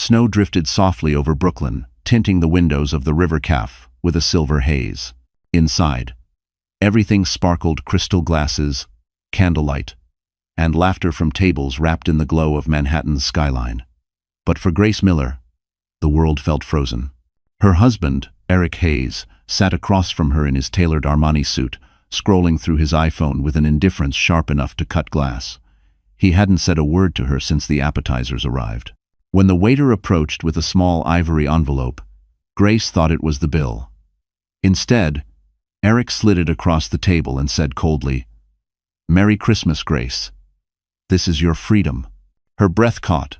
Snow drifted softly over Brooklyn, tinting the windows of the River Caf with a silver haze. Inside, everything sparkled: crystal glasses, candlelight, and laughter from tables wrapped in the glow of Manhattan's skyline. But for Grace Miller, the world felt frozen. Her husband, Eric Hayes, sat across from her in his tailored Armani suit, scrolling through his iPhone with an indifference sharp enough to cut glass. He hadn't said a word to her since the appetizers arrived. When the waiter approached with a small ivory envelope, Grace thought it was the bill. Instead, Eric slid it across the table and said coldly, "Merry Christmas, Grace. This is your freedom." Her breath caught.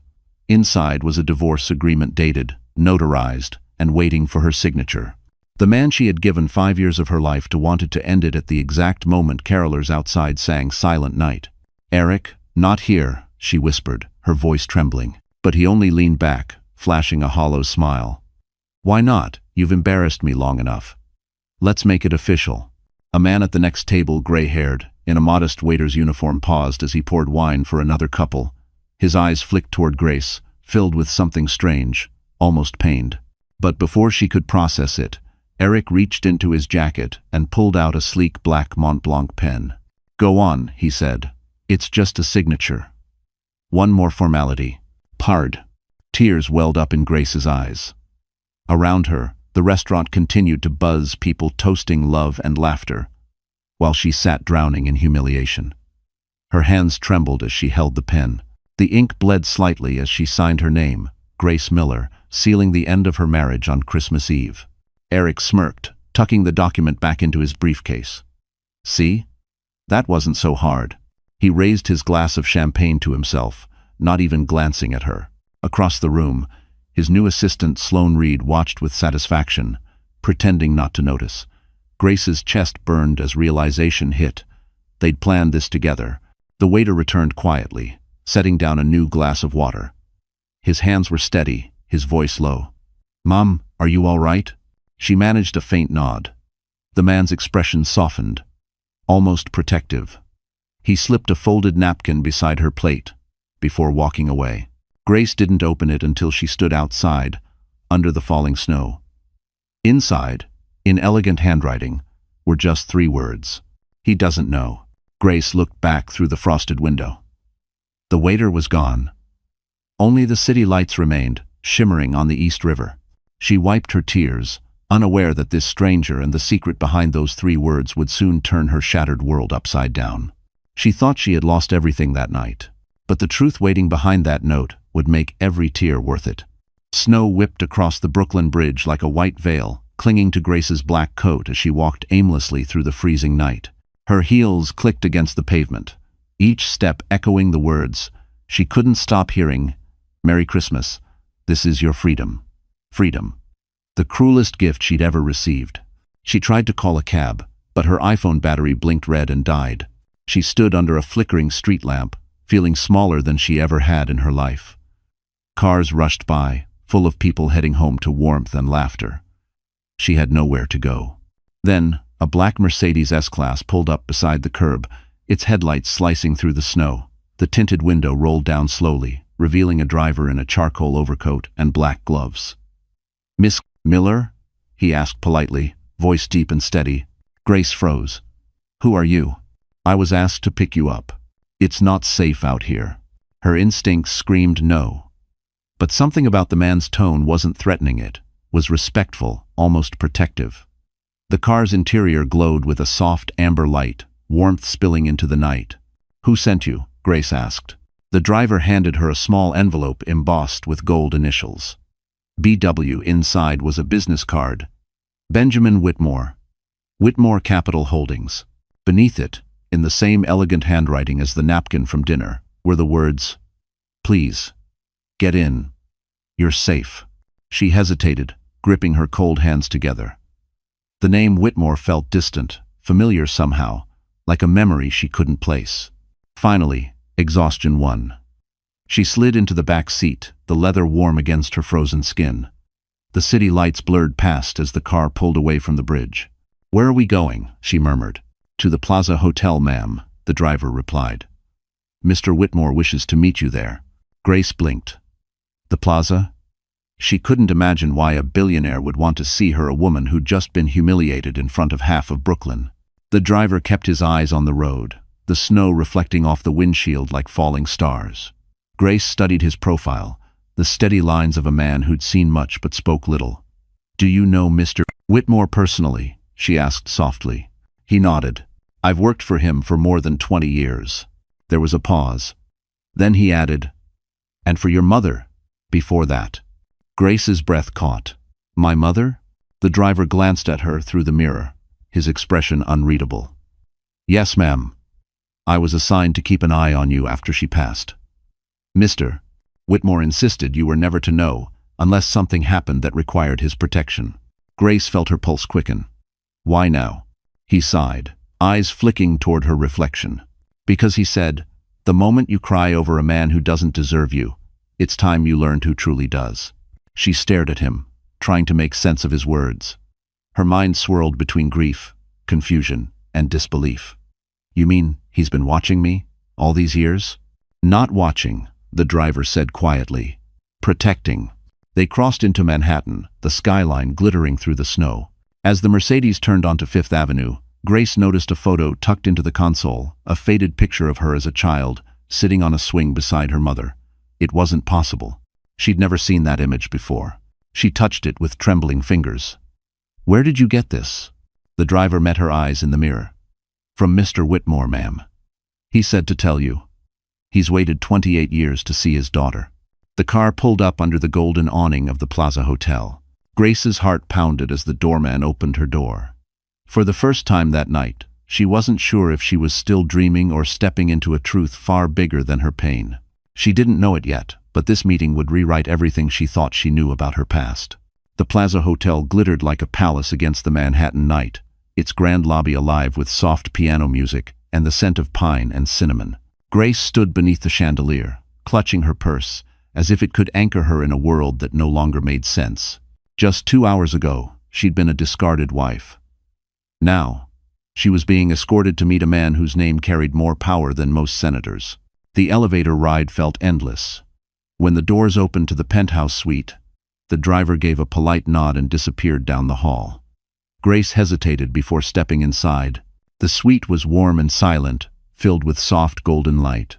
Inside was a divorce agreement dated, notarized, and waiting for her signature. The man she had given 5 years of her life to wanted to end it at the exact moment carolers outside sang Silent Night. "Eric, not here," she whispered, her voice trembling. But he only leaned back, flashing a hollow smile. "Why not? You've embarrassed me long enough. Let's make it official." A man at the next table, gray-haired, in a modest waiter's uniform, paused as he poured wine for another couple. His eyes flicked toward Grace, filled with something strange, almost pained. But before she could process it, Eric reached into his jacket and pulled out a sleek black Mont Blanc pen. "Go on," he said. "It's just a signature. One more formality." Pard. Tears welled up in Grace's eyes. Around her, the restaurant continued to buzz, people toasting love and laughter, while she sat drowning in humiliation. Her hands trembled as she held the pen. The ink bled slightly as she signed her name, Grace Miller, sealing the end of her marriage on Christmas Eve. Eric smirked, tucking the document back into his briefcase. "See? That wasn't so hard." He raised his glass of champagne to himself, not even glancing at her. Across the room, his new assistant Sloane Reed watched with satisfaction, pretending not to notice. Grace's chest burned as realization hit. They'd planned this together. The waiter returned quietly, setting down a new glass of water. His hands were steady, his voice low. "Mom, are you all right?" She managed a faint nod. The man's expression softened, almost protective. He slipped a folded napkin beside her plate before walking away. Grace didn't open it until she stood outside, under the falling snow. Inside, in elegant handwriting, were just 3 words. "He doesn't know." Grace looked back through the frosted window. The waiter was gone. Only the city lights remained, shimmering on the East River. She wiped her tears, unaware that this stranger and the secret behind those 3 words would soon turn her shattered world upside down. She thought she had lost everything that night, but the truth waiting behind that note would make every tear worth it. Snow whipped across the Brooklyn Bridge like a white veil, clinging to Grace's black coat as she walked aimlessly through the freezing night. Her heels clicked against the pavement, each step echoing the words she couldn't stop hearing: "Merry Christmas. This is your freedom." Freedom. The cruelest gift she'd ever received. She tried to call a cab, but her iPhone battery blinked red and died. She stood under a flickering street lamp, feeling smaller than she ever had in her life. Cars rushed by, full of people heading home to warmth and laughter. She had nowhere to go. Then, a black Mercedes S-Class pulled up beside the curb, its headlights slicing through the snow. The tinted window rolled down slowly, revealing a driver in a charcoal overcoat and black gloves. "Miss Miller?" he asked politely, voice deep and steady. Grace froze. "Who are you?" "I was asked to pick you up. It's not safe out here." Her instincts screamed no. But something about the man's tone wasn't threatening, it was respectful, almost protective. The car's interior glowed with a soft amber light, warmth spilling into the night. "Who sent you?" Grace asked. The driver handed her a small envelope embossed with gold initials. BW. Inside was a business card. Benjamin Whitmore. Whitmore Capital Holdings. Beneath it, in the same elegant handwriting as the napkin from dinner, were the words, "Please, get in. You're safe." She hesitated, gripping her cold hands together. The name Whitmore felt distant, familiar somehow, like a memory she couldn't place. Finally, exhaustion won. She slid into the back seat, the leather warm against her frozen skin. The city lights blurred past as the car pulled away from the bridge. "Where are we going?" she murmured. "To the Plaza Hotel, ma'am," the driver replied. "Mr. Whitmore wishes to meet you there." Grace blinked. "The Plaza? She couldn't imagine why a billionaire would want to see her, a woman who'd just been humiliated in front of half of Brooklyn. The driver kept his eyes on the road, the snow reflecting off the windshield like falling stars. Grace studied his profile, the steady lines of a man who'd seen much but spoke little. "Do you know Mr. Whitmore personally?" she asked softly. He nodded. "I've worked for him for more than 20 years. There was a pause. Then he added, "And for your mother, before that." Grace's breath caught. "My mother?" The driver glanced at her through the mirror, his expression unreadable. "Yes, ma'am. I was assigned to keep an eye on you after she passed. Mr. Whitmore insisted you were never to know unless something happened that required his protection." Grace felt her pulse quicken. "Why now?" He sighed, eyes flicking toward her reflection. "Because," he said, "the moment you cry over a man who doesn't deserve you, it's time you learned who truly does." She stared at him, trying to make sense of his words. Her mind swirled between grief, confusion, and disbelief. "You mean he's been watching me all these years?" "Not watching," the driver said quietly. "Protecting." They crossed into Manhattan, the skyline glittering through the snow. As the Mercedes turned onto Fifth Avenue, Grace noticed a photo tucked into the console, a faded picture of her as a child, sitting on a swing beside her mother. It wasn't possible. She'd never seen that image before. She touched it with trembling fingers. "Where did you get this?" The driver met her eyes in the mirror. "From Mr. Whitmore, ma'am. He said to tell you. He's waited 28 years to see his daughter." The car pulled up under the golden awning of the Plaza Hotel. Grace's heart pounded as the doorman opened her door. For the first time that night, she wasn't sure if she was still dreaming or stepping into a truth far bigger than her pain. She didn't know it yet, but this meeting would rewrite everything she thought she knew about her past. The Plaza Hotel glittered like a palace against the Manhattan night, its grand lobby alive with soft piano music and the scent of pine and cinnamon. Grace stood beneath the chandelier, clutching her purse, as if it could anchor her in a world that no longer made sense. Just 2 hours ago, she'd been a discarded wife. Now, she was being escorted to meet a man whose name carried more power than most senators. The elevator ride felt endless. When the doors opened to the penthouse suite, the driver gave a polite nod and disappeared down the hall. Grace hesitated before stepping inside. The suite was warm and silent, filled with soft golden light.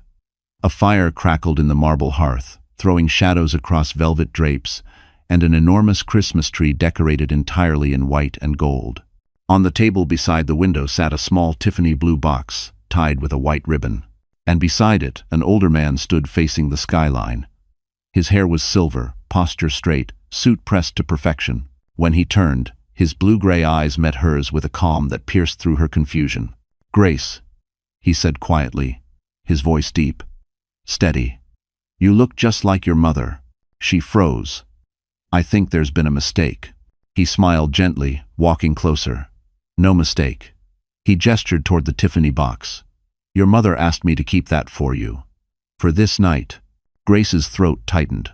A fire crackled in the marble hearth, throwing shadows across velvet drapes, and an enormous Christmas tree decorated entirely in white and gold. On the table beside the window sat a small Tiffany blue box, tied with a white ribbon. And beside it, an older man stood facing the skyline. His hair was silver, posture straight, suit pressed to perfection. When he turned, his blue-gray eyes met hers with a calm that pierced through her confusion. "Grace," he said quietly, his voice deep, steady. "You look just like your mother." She froze. "I think there's been a mistake." He smiled gently, walking closer. "No mistake." He gestured toward the Tiffany box. "Your mother asked me to keep that for you. For this night." Grace's throat tightened.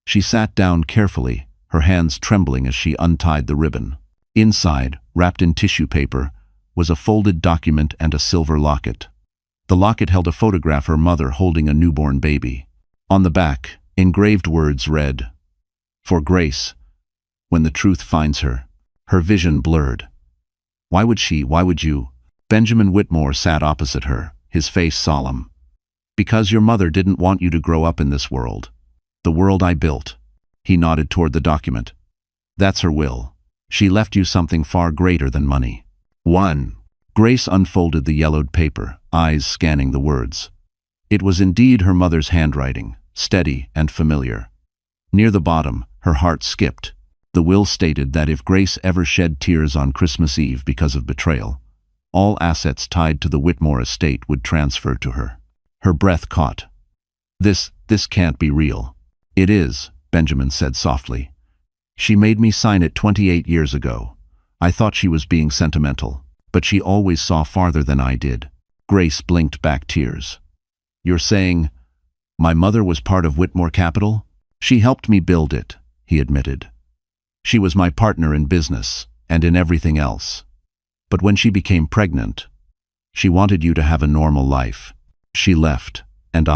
She sat down carefully, her hands trembling as she untied the ribbon. Inside, wrapped in tissue paper, was a folded document and a silver locket. The locket held a photograph of her mother holding a newborn baby. On the back, engraved words read, "For Grace, when the truth finds her." Her vision blurred. Why would you? Benjamin Whitmore sat opposite her, his face solemn. "Because your mother didn't want you to grow up in this world. The world I built." He nodded toward the document. "That's her will. She left you something far greater than money." "One." Grace unfolded the yellowed paper, eyes scanning the words. It was indeed her mother's handwriting, steady and familiar. Near the bottom, her heart skipped. The will stated that if Grace ever shed tears on Christmas Eve because of betrayal, all assets tied to the Whitmore estate would transfer to her. Her breath caught. This can't be real." "It is," Benjamin said softly. "She made me sign it 28 years ago. I thought she was being sentimental, but she always saw farther than I did." Grace blinked back tears. "You're saying my mother was part of Whitmore Capital?" "She helped me build it," he admitted. "She was my partner in business and in everything else. But when she became pregnant, she wanted you to have a normal life. She left, and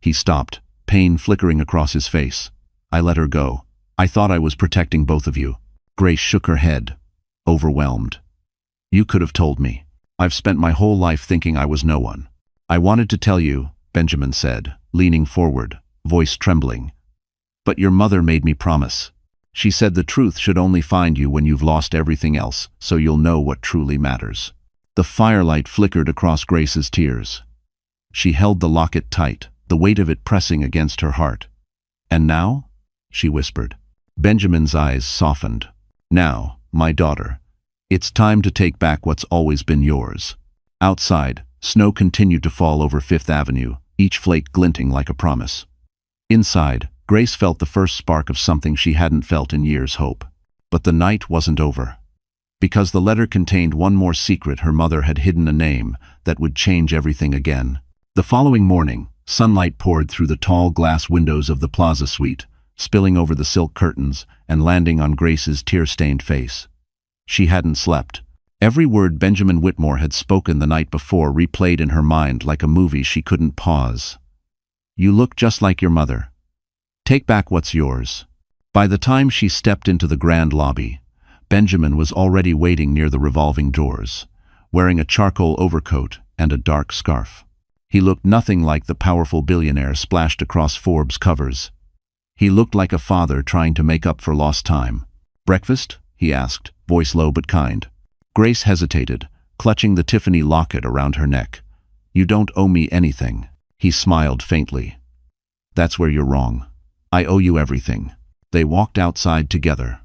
he stopped, pain flickering across his face. "I let her go." I thought I was protecting both of you. Grace shook her head, overwhelmed. You could have told me. I've spent my whole life thinking I was no one. I wanted to tell you, Benjamin said, leaning forward, voice trembling. But your mother made me promise. She said the truth should only find you when you've lost everything else, so you'll know what truly matters. The firelight flickered across Grace's tears. She held the locket tight, the weight of it pressing against her heart. And now? She whispered. Benjamin's eyes softened. Now, my daughter, it's time to take back what's always been yours. Outside, snow continued to fall over Fifth Avenue, each flake glinting like a promise. Inside, Grace felt the first spark of something she hadn't felt in years' hope. But the night wasn't over. Because the letter contained one more secret, her mother had hidden a name that would change everything again. The following morning, sunlight poured through the tall glass windows of the Plaza Suite, spilling over the silk curtains and landing on Grace's tear-stained face. She hadn't slept. Every word Benjamin Whitmore had spoken the night before replayed in her mind like a movie she couldn't pause. You look just like your mother. Take back what's yours. By the time she stepped into the grand lobby, Benjamin was already waiting near the revolving doors, wearing a charcoal overcoat and a dark scarf. He looked nothing like the powerful billionaire splashed across Forbes covers. He looked like a father trying to make up for lost time. Breakfast? He asked, voice low but kind. Grace hesitated, clutching the Tiffany locket around her neck. You don't owe me anything. He smiled faintly. That's where you're wrong. I owe you everything. They walked outside together.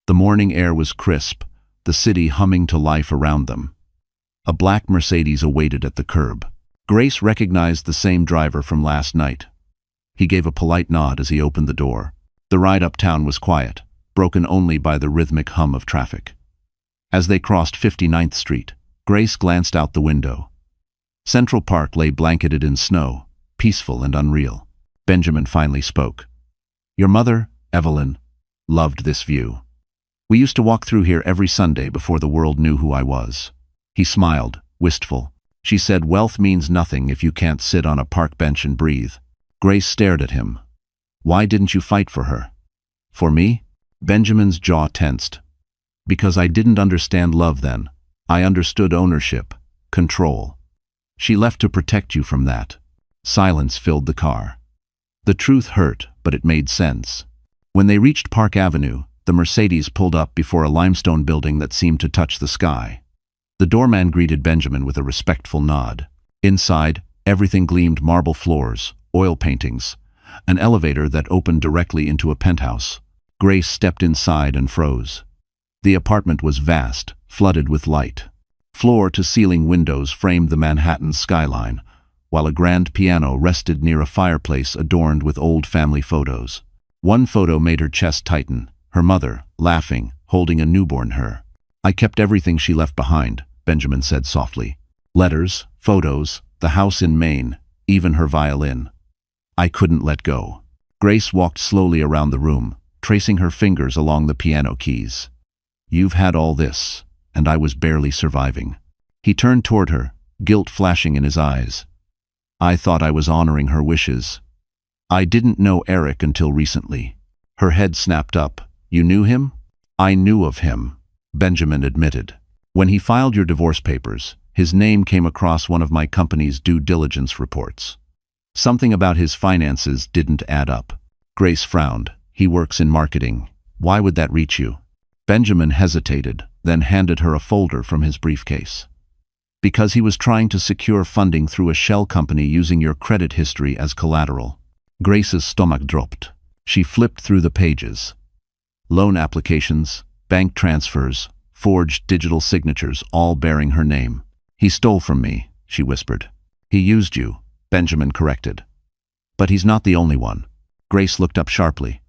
The morning air was crisp, the city humming to life around them. A black Mercedes awaited at the curb. Grace recognized the same driver from last night. He gave a polite nod as he opened the door. The ride uptown was quiet, broken only by the rhythmic hum of traffic. As they crossed 59th Street, Grace glanced out the window. Central Park lay blanketed in snow, peaceful and unreal. Benjamin finally spoke. Your mother, Evelyn, loved this view. We used to walk through here every Sunday before the world knew who I was. He smiled, wistful. She said wealth means nothing if you can't sit on a park bench and breathe. Grace stared at him. Why didn't you fight for her? For me? Benjamin's jaw tensed. Because I didn't understand love then. I understood ownership, control. She left to protect you from that. Silence filled the car. The truth hurt, but it made sense. When they reached Park Avenue, the Mercedes pulled up before a limestone building that seemed to touch the sky. The doorman greeted Benjamin with a respectful nod. Inside, everything gleamed: marble floors, oil paintings, an elevator that opened directly into a penthouse. Grace stepped inside and froze. The apartment was vast, flooded with light. Floor-to-ceiling windows framed the Manhattan skyline, while a grand piano rested near a fireplace adorned with old family photos. One photo made her chest tighten, her mother, laughing, holding a newborn her. I kept everything she left behind, Benjamin said softly. Letters, photos, the house in Maine, even her violin. I couldn't let go. Grace walked slowly around the room, tracing her fingers along the piano keys. You've had all this, and I was barely surviving. He turned toward her, guilt flashing in his eyes. I thought I was honoring her wishes. I didn't know Eric until recently. Her head snapped up. You knew him? I knew of him, Benjamin admitted. When he filed your divorce papers, his name came across one of my company's due diligence reports. Something about his finances didn't add up. Grace frowned. He works in marketing. Why would that reach you? Benjamin hesitated, then handed her a folder from his briefcase. Because he was trying to secure funding through a shell company using your credit history as collateral. Grace's stomach dropped. She flipped through the pages. Loan applications, bank transfers, forged digital signatures, all bearing her name. He stole from me, she whispered. He used you, Benjamin corrected. But he's not the only one. Grace looked up sharply.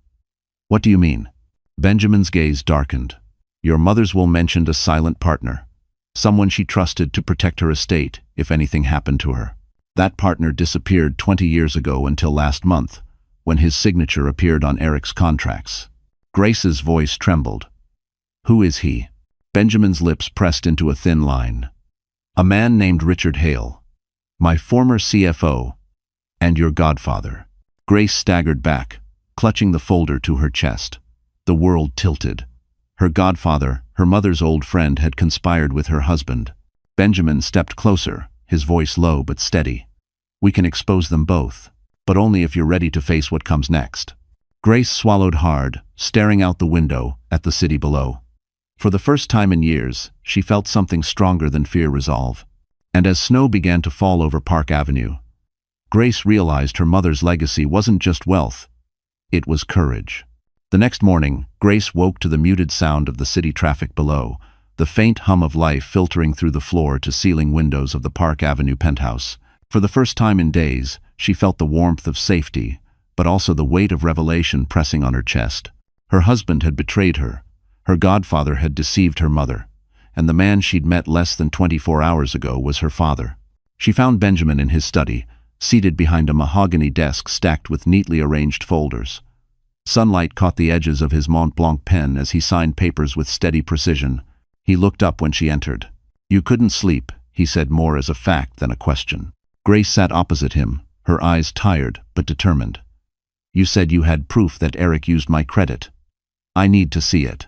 What do you mean? Benjamin's gaze darkened. Your mother's will mentioned a silent partner. Someone she trusted to protect her estate if anything happened to her. That partner disappeared 20 years ago until last month, when his signature appeared on Eric's contracts. Grace's voice trembled. Who is he? Benjamin's lips pressed into a thin line. A man named Richard Hale. My former CFO, and your godfather. Grace staggered back, clutching the folder to her chest. The world tilted. Her godfather, her mother's old friend, had conspired with her husband. Benjamin stepped closer, his voice low but steady. "We can expose them both, but only if you're ready to face what comes next." Grace swallowed hard, staring out the window at the city below. For the first time in years, she felt something stronger than fear: resolve. And as snow began to fall over Park Avenue, Grace realized her mother's legacy wasn't just wealth, it was courage. The next morning, Grace woke to the muted sound of the city traffic below, the faint hum of life filtering through the floor-to-ceiling windows of the Park Avenue penthouse. For the first time in days, she felt the warmth of safety, but also the weight of revelation pressing on her chest. Her husband had betrayed her, her godfather had deceived her mother, and the man she'd met less than 24 hours ago was her father. She found Benjamin in his study, seated behind a mahogany desk stacked with neatly arranged folders. Sunlight caught the edges of his Mont Blanc pen as he signed papers with steady precision. He looked up when she entered. "You couldn't sleep," he said, more as a fact than a question. Grace sat opposite him, her eyes tired but determined. "You said you had proof that Eric used my credit. I need to see it."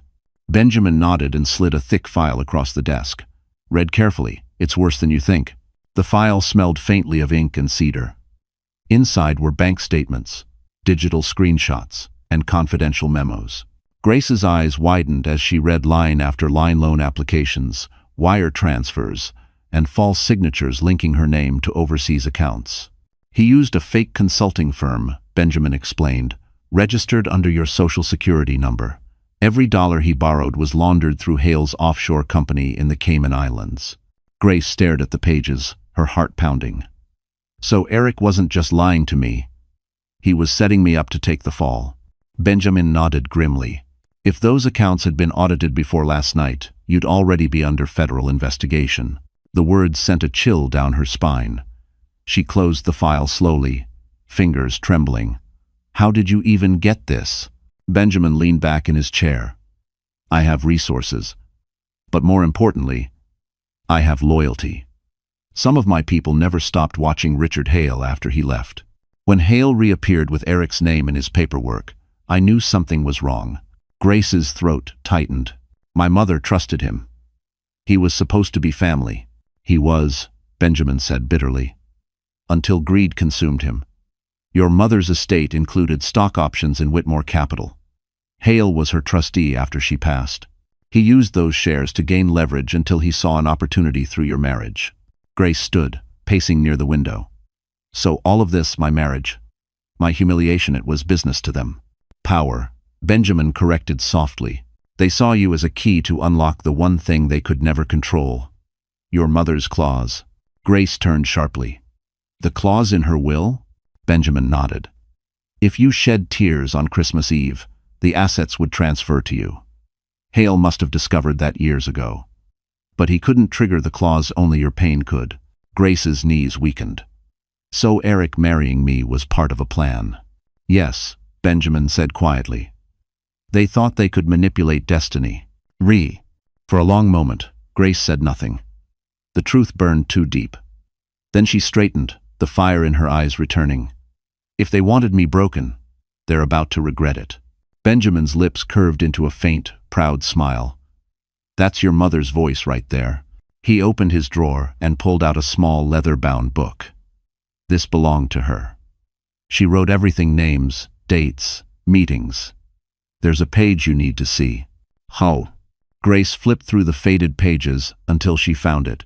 Benjamin nodded and slid a thick file across the desk. "Read carefully. It's worse than you think." The file smelled faintly of ink and cedar. Inside were bank statements, digital screenshots, and confidential memos. Grace's eyes widened as she read line after line: loan applications, wire transfers, and false signatures linking her name to overseas accounts. "He used a fake consulting firm," Benjamin explained, "registered under your social security number. Every dollar he borrowed was laundered through Hale's offshore company in the Cayman Islands." Grace stared at the pages, her heart pounding. "So Eric wasn't just lying to me. He was setting me up to take the fall." Benjamin nodded grimly. "If those accounts had been audited before last night, you'd already be under federal investigation." The words sent a chill down her spine. She closed the file slowly, fingers trembling. "How did you even get this?" Benjamin leaned back in his chair. "I have resources. But more importantly, I have loyalty. Some of my people never stopped watching Richard Hale after he left. When Hale reappeared with Eric's name in his paperwork, I knew something was wrong." Grace's throat tightened. "My mother trusted him. He was supposed to be family." "He was," Benjamin said bitterly, "until greed consumed him. Your mother's estate included stock options in Whitmore Capital. Hale was her trustee after she passed. He used those shares to gain leverage until he saw an opportunity through your marriage." Grace stood, pacing near the window. "So all of this, my marriage, my humiliation, it was business to them." "Power," Benjamin corrected softly. "They saw you as a key to unlock the one thing they could never control. Your mother's clause." Grace turned sharply. "The clause in her will?" Benjamin nodded. "If you shed tears on Christmas Eve, the assets would transfer to you. Hale must have discovered that years ago. But he couldn't trigger the clause, only your pain could." Grace's knees weakened. "So Eric marrying me was part of a plan?" "Yes," Benjamin said quietly. "They thought they could manipulate destiny." For a long moment, Grace said nothing. The truth burned too deep. Then she straightened, the fire in her eyes returning. "If they wanted me broken, they're about to regret it." Benjamin's lips curved into a faint, proud smile. "That's your mother's voice right there." He opened his drawer and pulled out a small leather-bound book. This belonged to her. She wrote everything: names, dates, meetings. "There's a page you need to see." "How?" Grace flipped through the faded pages until she found it.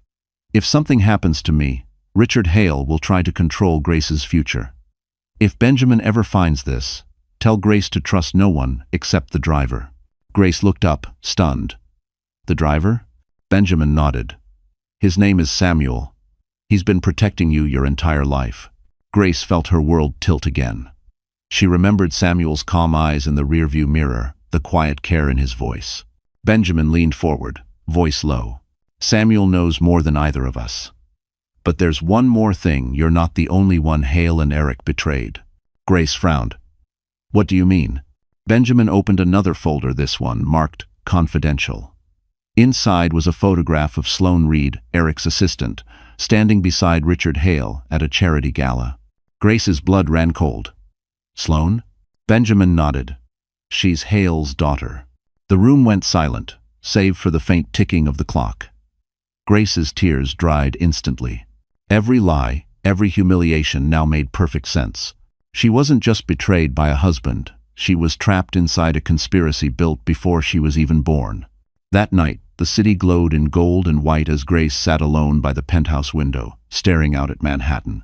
"If something happens to me, Richard Hale will try to control Grace's future. If Benjamin ever finds this, tell Grace to trust no one except the driver." Grace looked up, stunned. "The driver?" Benjamin nodded. "His name is Samuel. He's been protecting you your entire life." Grace felt her world tilt again. She remembered Samuel's calm eyes in the rearview mirror, the quiet care in his voice. Benjamin leaned forward, voice low. "Samuel knows more than either of us. But there's one more thing: you're not the only one Hale and Eric betrayed." Grace frowned. "What do you mean?" Benjamin opened another folder, this one marked confidential. Inside was a photograph of Sloan Reed, Eric's assistant, standing beside Richard Hale at a charity gala. Grace's blood ran cold. "Sloan?" Benjamin nodded. She's Hale's daughter. The room went silent, save for the faint ticking of the clock. Grace's tears dried instantly. Every lie, every humiliation now made perfect sense. She wasn't just betrayed by a husband, she was trapped inside a conspiracy built before she was even born. That night, the city glowed in gold and white as Grace sat alone by the penthouse window, staring out at Manhattan.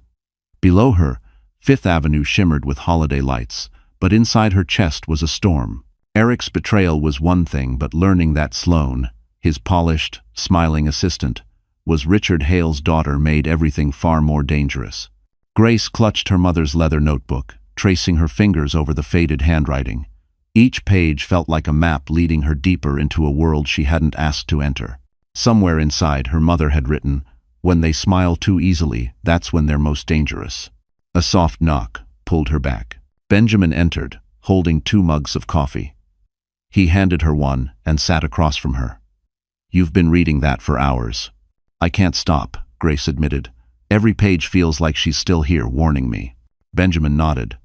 Below her, Fifth Avenue shimmered with holiday lights, but inside her chest was a storm. Eric's betrayal was one thing, but learning that Sloane, his polished, smiling assistant, was Richard Hale's daughter made everything far more dangerous. Grace clutched her mother's leather notebook, tracing her fingers over the faded handwriting. Each page felt like a map leading her deeper into a world she hadn't asked to enter. Somewhere inside, her mother had written, "When they smile too easily, that's when they're most dangerous." A soft knock pulled her back. Benjamin entered, holding 2 mugs of coffee. He handed her one and sat across from her. "You've been reading that for hours." "I can't stop," Grace admitted. "Every page feels like she's still here, warning me." Benjamin nodded.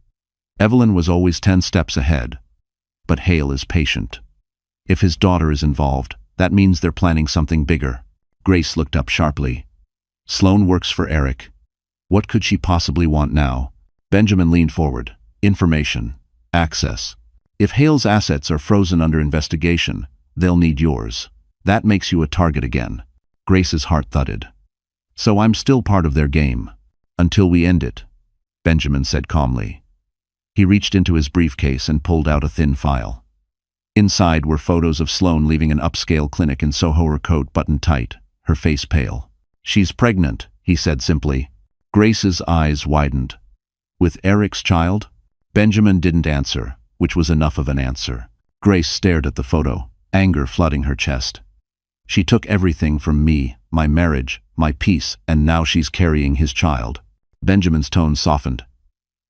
Evelyn was always 10 steps ahead. But Hale is patient. If his daughter is involved, that means they're planning something bigger. Grace looked up sharply. Sloane works for Eric. What could she possibly want now? Benjamin leaned forward. Information. Access. If Hale's assets are frozen under investigation, they'll need yours. That makes you a target again. Grace's heart thudded. So I'm still part of their game. Until we end it, Benjamin said calmly. He reached into his briefcase and pulled out a thin file. Inside were photos of Sloane leaving an upscale clinic in Soho, her coat buttoned tight, her face pale. "She's pregnant," he said simply. Grace's eyes widened. "With Eric's child?" Benjamin didn't answer, which was enough of an answer. Grace stared at the photo, anger flooding her chest. She took everything from me, my marriage, my peace, and now she's carrying his child. Benjamin's tone softened.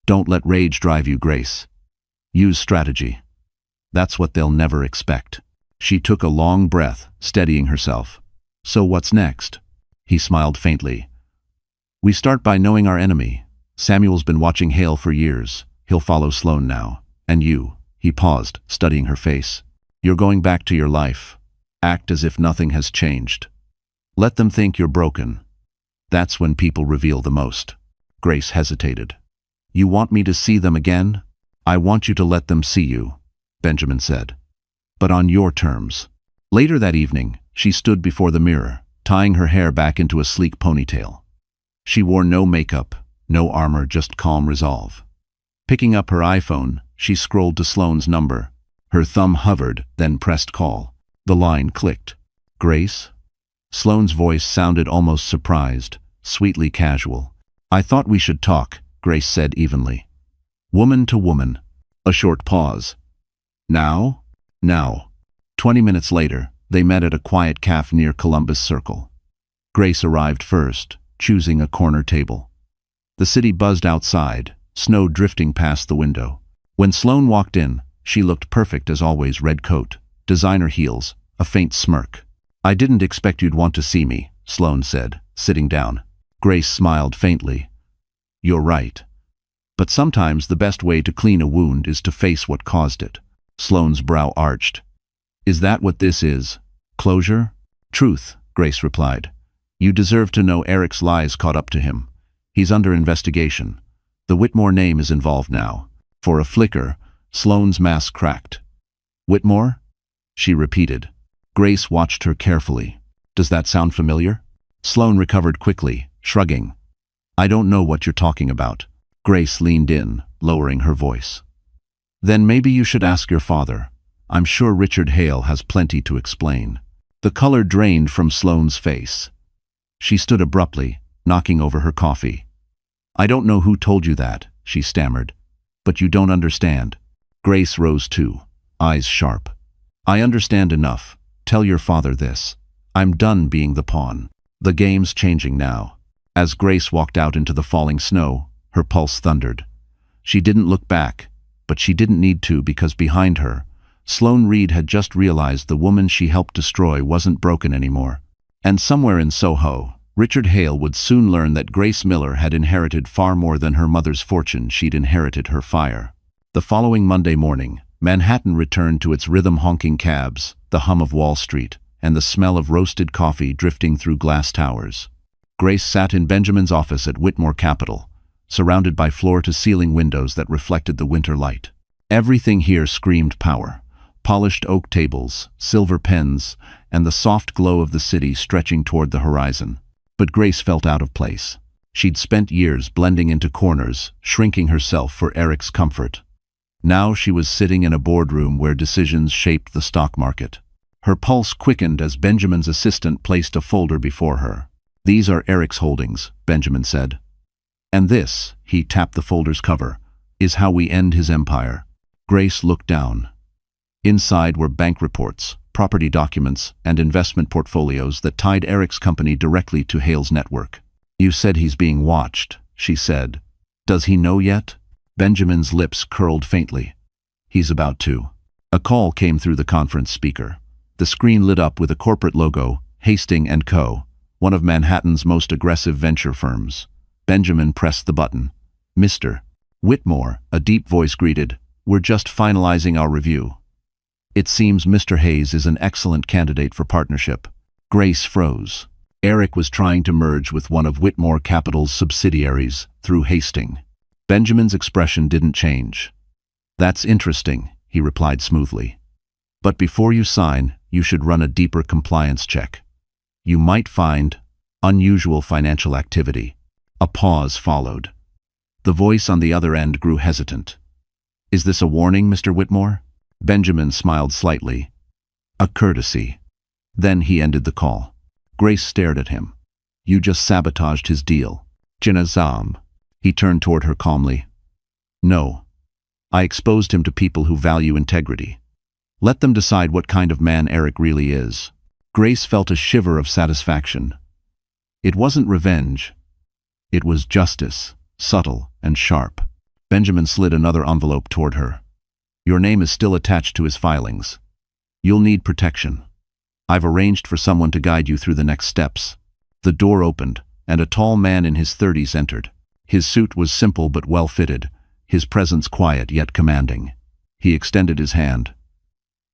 Don't let rage drive you, Grace. Use strategy. That's what they'll never expect. She took a long breath, steadying herself. So what's next? He smiled faintly. We start by knowing our enemy. Samuel's been watching Hale for years. He'll follow Sloane now. And you. He paused, studying her face. You're going back to your life. Act as if nothing has changed. Let them think you're broken. That's when people reveal the most. Grace hesitated. You want me to see them again? I want you to let them see you, Benjamin said. But on your terms. Later that evening, she stood before the mirror, tying her hair back into a sleek ponytail. She wore no makeup, no armor, just calm resolve. Picking up her iPhone, she scrolled to Sloane's number. Her thumb hovered, then pressed call. The line clicked. Grace? Sloane's voice sounded almost surprised, sweetly casual. I thought we should talk, Grace said evenly. Woman to woman. A short pause. Now? Now. 20 minutes later, they met at a quiet cafe near Columbus Circle. Grace arrived first, choosing a corner table. The city buzzed outside, snow drifting past the window. When Sloane walked in, she looked perfect as always, red coat, designer heels, a faint smirk. I didn't expect you'd want to see me, Sloane said, sitting down. Grace smiled faintly. You're right. But sometimes the best way to clean a wound is to face what caused it. Sloane's brow arched. Is that what this is? Closure? Truth, Grace replied. You deserve to know Eric's lies caught up to him. He's under investigation. The Whitmore name is involved now. For a flicker, Sloane's mask cracked. Whitmore? She repeated. Grace watched her carefully. Does that sound familiar? Sloane recovered quickly, shrugging. I don't know what you're talking about. Grace leaned in, lowering her voice. Then maybe you should ask your father. I'm sure Richard Hale has plenty to explain. The color drained from Sloane's face. She stood abruptly, knocking over her coffee. I don't know who told you that, she stammered. But you don't understand. Grace rose too, eyes sharp. I understand enough. Tell your father this. I'm done being the pawn. The game's changing now. As Grace walked out into the falling snow, her pulse thundered. She didn't look back, but she didn't need to because behind her, Sloane Reed had just realized the woman she helped destroy wasn't broken anymore. And somewhere in Soho, Richard Hale would soon learn that Grace Miller had inherited far more than her mother's fortune. She'd inherited her fire. The following Monday morning, Manhattan returned to its rhythm-honking cabs, the hum of Wall Street, and the smell of roasted coffee drifting through glass towers. Grace sat in Benjamin's office at Whitmore Capital, surrounded by floor-to-ceiling windows that reflected the winter light. Everything here screamed power. Polished oak tables, silver pens, and the soft glow of the city stretching toward the horizon. But Grace felt out of place. She'd spent years blending into corners, shrinking herself for Eric's comfort. Now she was sitting in a boardroom where decisions shaped the stock market. Her pulse quickened as Benjamin's assistant placed a folder before her. "These are Eric's holdings," Benjamin said. "And this," he tapped the folder's cover, "is how we end his empire." Grace looked down. Inside were bank reports, property documents, and investment portfolios that tied Eric's company directly to Hale's network. "You said he's being watched," she said. "Does he know yet?" Benjamin's lips curled faintly. "He's about to." A call came through the conference speaker. The screen lit up with a corporate logo, Hastings & Co., one of Manhattan's most aggressive venture firms. Benjamin pressed the button. "Mr. Whitmore," a deep voice greeted, "we're just finalizing our review. It seems Mr. Hayes is an excellent candidate for partnership." Grace froze. Eric was trying to merge with one of Whitmore Capital's subsidiaries through Hastings. Benjamin's expression didn't change. "That's interesting," he replied smoothly. "But before you sign, you should run a deeper compliance check. You might find unusual financial activity." A pause followed. The voice on the other end grew hesitant. "Is this a warning, Mr. Whitmore?" Benjamin smiled slightly. "A courtesy." Then he ended the call. Grace stared at him. "You just sabotaged his deal." "Jinazam." He turned toward her calmly. "No. I exposed him to people who value integrity. Let them decide what kind of man Eric really is." Grace felt a shiver of satisfaction. It wasn't revenge. It was justice, subtle and sharp. Benjamin slid another envelope toward her. "Your name is still attached to his filings. You'll need protection. I've arranged for someone to guide you through the next steps." The door opened, and a tall man in his 30s entered. His suit was simple but well-fitted, his presence quiet yet commanding. He extended his hand.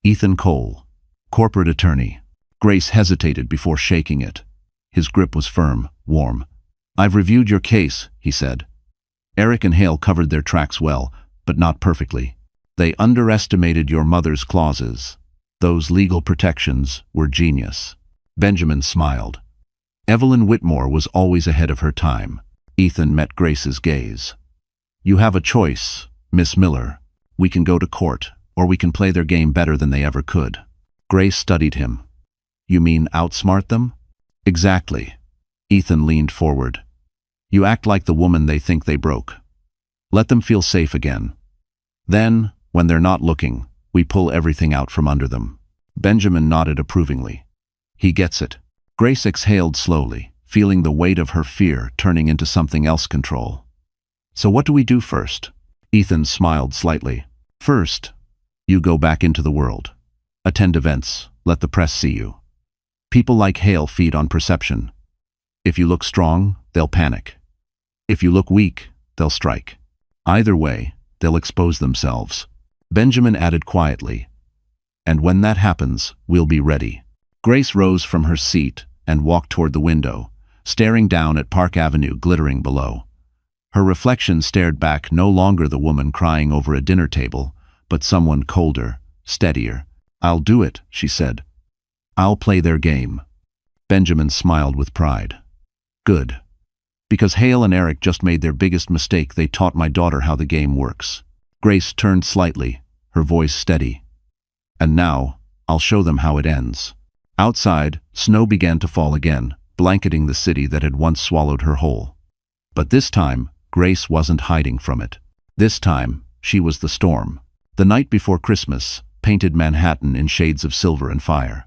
"Ethan Cole, corporate attorney." Grace hesitated before shaking it. His grip was firm, warm. "I've reviewed your case," he said. "Eric and Hale covered their tracks well, but not perfectly. They underestimated your mother's clauses. Those legal protections were genius." Benjamin smiled. Evelyn Whitmore was always ahead of her time. Ethan met Grace's gaze. "You have a choice, Miss Miller. We can go to court, or we can play their game better than they ever could." Grace studied him. "You mean outsmart them?" "Exactly." Ethan leaned forward. "You act like the woman they think they broke. Let them feel safe again. Then, when they're not looking, we pull everything out from under them." Benjamin nodded approvingly. "He gets it." Grace exhaled slowly, feeling the weight of her fear turning into something else control. "So what do we do first?" Ethan smiled slightly. "First, you go back into the world. Attend events, let the press see you. People like Hale feed on perception. If you look strong, they'll panic. If you look weak, they'll strike. Either way, they'll expose themselves." Benjamin added quietly, "And when that happens, we'll be ready." Grace rose from her seat and walked toward the window, staring down at Park Avenue glittering below. Her reflection stared back, no longer the woman crying over a dinner table, but someone colder, steadier. "I'll do it," she said. "I'll play their game." Benjamin smiled with pride. "Good. Because Hale and Eric just made their biggest mistake. They taught my daughter how the game works." Grace turned slightly, her voice steady. "And now, I'll show them how it ends." Outside, snow began to fall again, blanketing the city that had once swallowed her whole. But this time, Grace wasn't hiding from it. This time, she was the storm. The night before Christmas painted Manhattan in shades of silver and fire.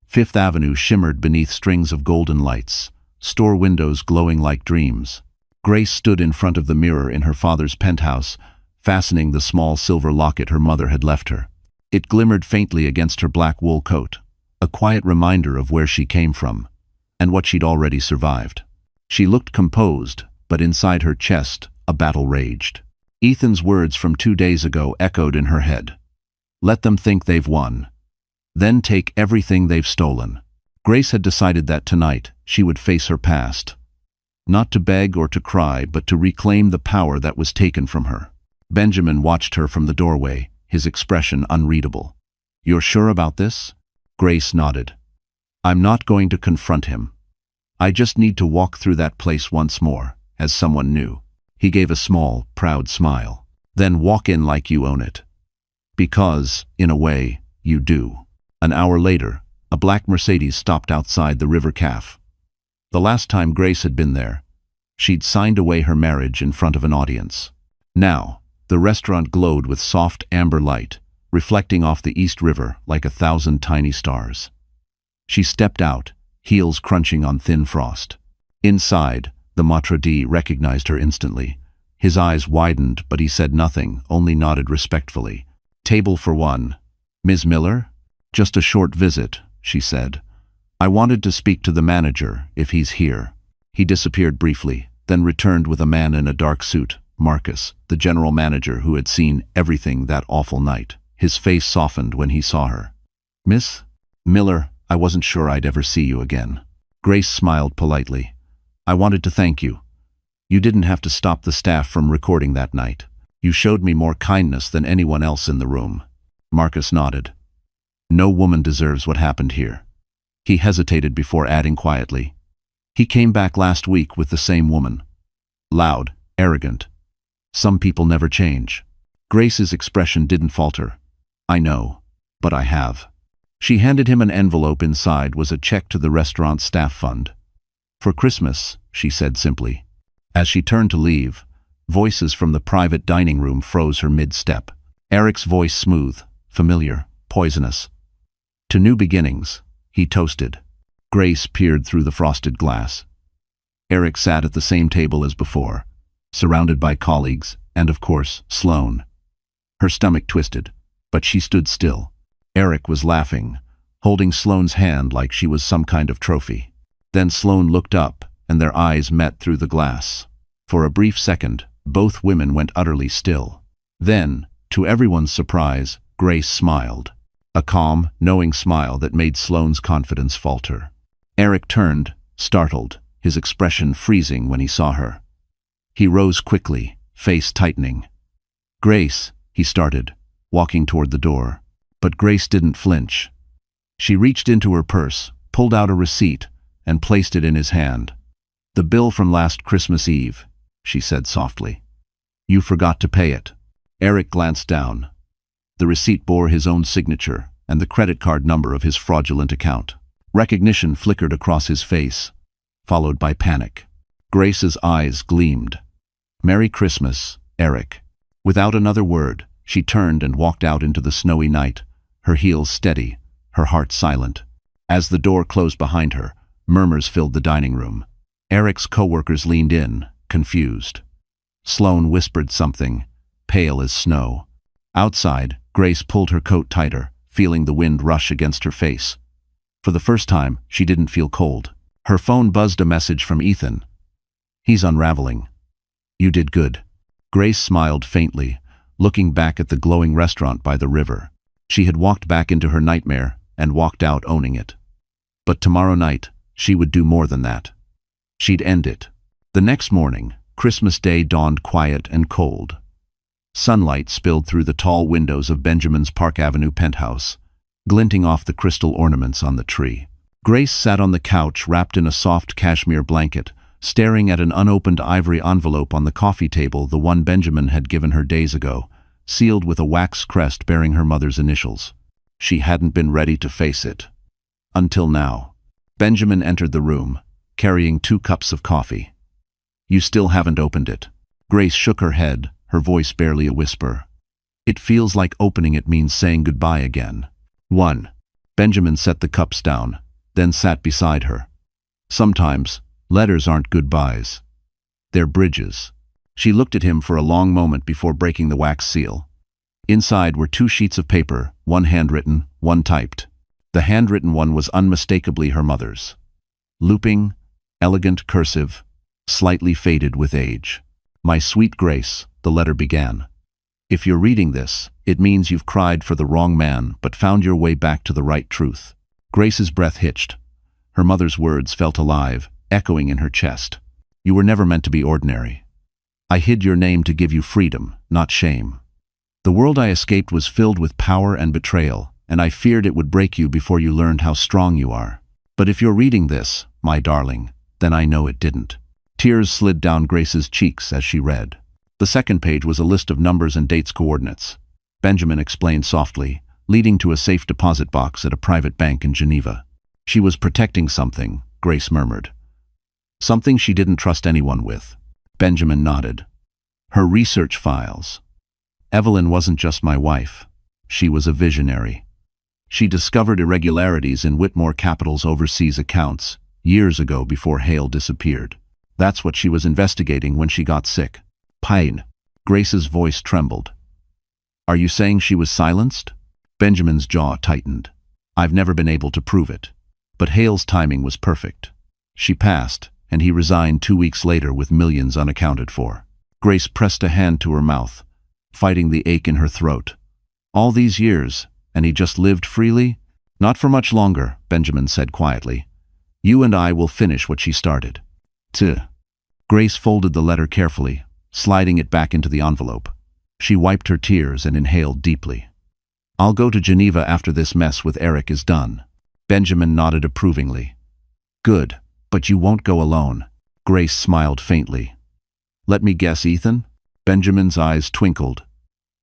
Fifth Avenue shimmered beneath strings of golden lights, store windows glowing like dreams. Grace stood in front of the mirror in her father's penthouse, fastening the small silver locket her mother had left her. It glimmered faintly against her black wool coat, a quiet reminder of where she came from, and what she'd already survived. She looked composed, but inside her chest, a battle raged. Ethan's words from 2 days ago echoed in her head. Let them think they've won. Then take everything they've stolen. Grace had decided that tonight she would face her past. Not to beg or to cry, but to reclaim the power that was taken from her. Benjamin watched her from the doorway, his expression unreadable. "You're sure about this?" Grace nodded. "I'm not going to confront him. I just need to walk through that place once more, as someone new." He gave a small, proud smile. "Then walk in like you own it. Because, in a way, you do." An hour later, a black Mercedes stopped outside the River Caf. The last time Grace had been there, she'd signed away her marriage in front of an audience. Now, the restaurant glowed with soft amber light, reflecting off the East River like 1,000 tiny stars. She stepped out, heels crunching on thin frost. Inside, the maitre d' recognized her instantly. His eyes widened, but he said nothing, only nodded respectfully. "Table for one. Ms. Miller?" "Just a short visit," she said. "I wanted to speak to the manager, if he's here." He disappeared briefly, then returned with a man in a dark suit, Marcus, the general manager who had seen everything that awful night. His face softened when he saw her. "Miss Miller, I wasn't sure I'd ever see you again." Grace smiled politely. "I wanted to thank you. You didn't have to stop the staff from recording that night. You showed me more kindness than anyone else in the room." Marcus nodded. "No woman deserves what happened here." He hesitated before adding quietly, "He came back last week with the same woman. Loud, arrogant. Some people never change." Grace's expression didn't falter. "I know, but I have." She handed him an envelope. Inside was a check to the restaurant staff fund. "For Christmas," she said simply. As she turned to leave, voices from the private dining room froze her mid-step. Eric's voice smooth, familiar, poisonous. "To new beginnings," he toasted. Grace peered through the frosted glass. Eric sat at the same table as before, surrounded by colleagues, and of course, Sloane. Her stomach twisted, but she stood still. Eric was laughing, holding Sloane's hand like she was some kind of trophy. Then Sloane looked up, and their eyes met through the glass. For a brief second, both women went utterly still. Then, to everyone's surprise, Grace smiled. A calm, knowing smile that made Sloane's confidence falter. Eric turned, startled, his expression freezing when he saw her. He rose quickly, face tightening. "Grace," he started, walking toward the door. But Grace didn't flinch. She reached into her purse, pulled out a receipt, and placed it in his hand. "The bill from last Christmas Eve," she said softly. "You forgot to pay it." Eric glanced down. The receipt bore his own signature and the credit card number of his fraudulent account. Recognition flickered across his face, followed by panic. Grace's eyes gleamed. "Merry Christmas, Eric." Without another word, she turned and walked out into the snowy night, her heels steady, her heart silent. As the door closed behind her, murmurs filled the dining room. Eric's co-workers leaned in, confused. Sloane whispered something, pale as snow. Outside, Grace pulled her coat tighter, feeling the wind rush against her face. For the first time, she didn't feel cold. Her phone buzzed a message from Ethan. "He's unraveling." "You did good." Grace smiled faintly, looking back at the glowing restaurant by the river. She had walked back into her nightmare and walked out owning it. But tomorrow night, she would do more than that. She'd end it. The next morning, Christmas Day dawned quiet and cold. Sunlight spilled through the tall windows of Benjamin's Park Avenue penthouse, glinting off the crystal ornaments on the tree. Grace sat on the couch wrapped in a soft cashmere blanket, staring at an unopened ivory envelope on the coffee table, the one Benjamin had given her days ago, sealed with a wax crest bearing her mother's initials. She hadn't been ready to face it. Until now. Benjamin entered the room, carrying 2 cups of coffee. "You still haven't opened it." Grace shook her head, her voice barely a whisper. "It feels like opening it means saying goodbye again." 1. Benjamin set the cups down, then sat beside her. "Sometimes, letters aren't goodbyes. They're bridges." She looked at him for a long moment before breaking the wax seal. Inside were 2 sheets of paper, one handwritten, one typed. The handwritten one was unmistakably her mother's. Looping, elegant cursive, slightly faded with age. "My sweet Grace," the letter began. "If you're reading this, It means you've cried for the wrong man, but found your way back to the right truth. Grace's breath hitched. Her mother's words felt alive, echoing in her chest. You were never meant to be ordinary. I hid your name to give you freedom, not shame. The world I escaped was filled with power and betrayal, and I feared it would break you before you learned how strong you are. But if you're reading this, my darling, then I know it didn't. Tears slid down Grace's cheeks as she read. The second page was a list of numbers and dates coordinates. Benjamin explained softly, leading to a safe deposit box at a private bank in Geneva. She was protecting something, Grace murmured. Something she didn't trust anyone with. Benjamin nodded. Her research files. Evelyn wasn't just my wife. She was a visionary. She discovered irregularities in Whitmore Capital's overseas accounts years ago before Hale disappeared. That's what she was investigating when she got sick. Pain. Grace's voice trembled. Are you saying she was silenced? Benjamin's jaw tightened. I've never been able to prove it. But Hale's timing was perfect. She passed, and he resigned 2 weeks later with millions unaccounted for. Grace pressed a hand to her mouth, fighting the ache in her throat. All these years, and he just lived freely? Not for much longer, Benjamin said quietly. You and I will finish what she started. Grace folded the letter carefully, sliding it back into the envelope. She wiped her tears and inhaled deeply. I'll go to Geneva after this mess with Eric is done. Benjamin nodded approvingly. Good, but you won't go alone. Grace smiled faintly. Let me guess, Ethan? Benjamin's eyes twinkled.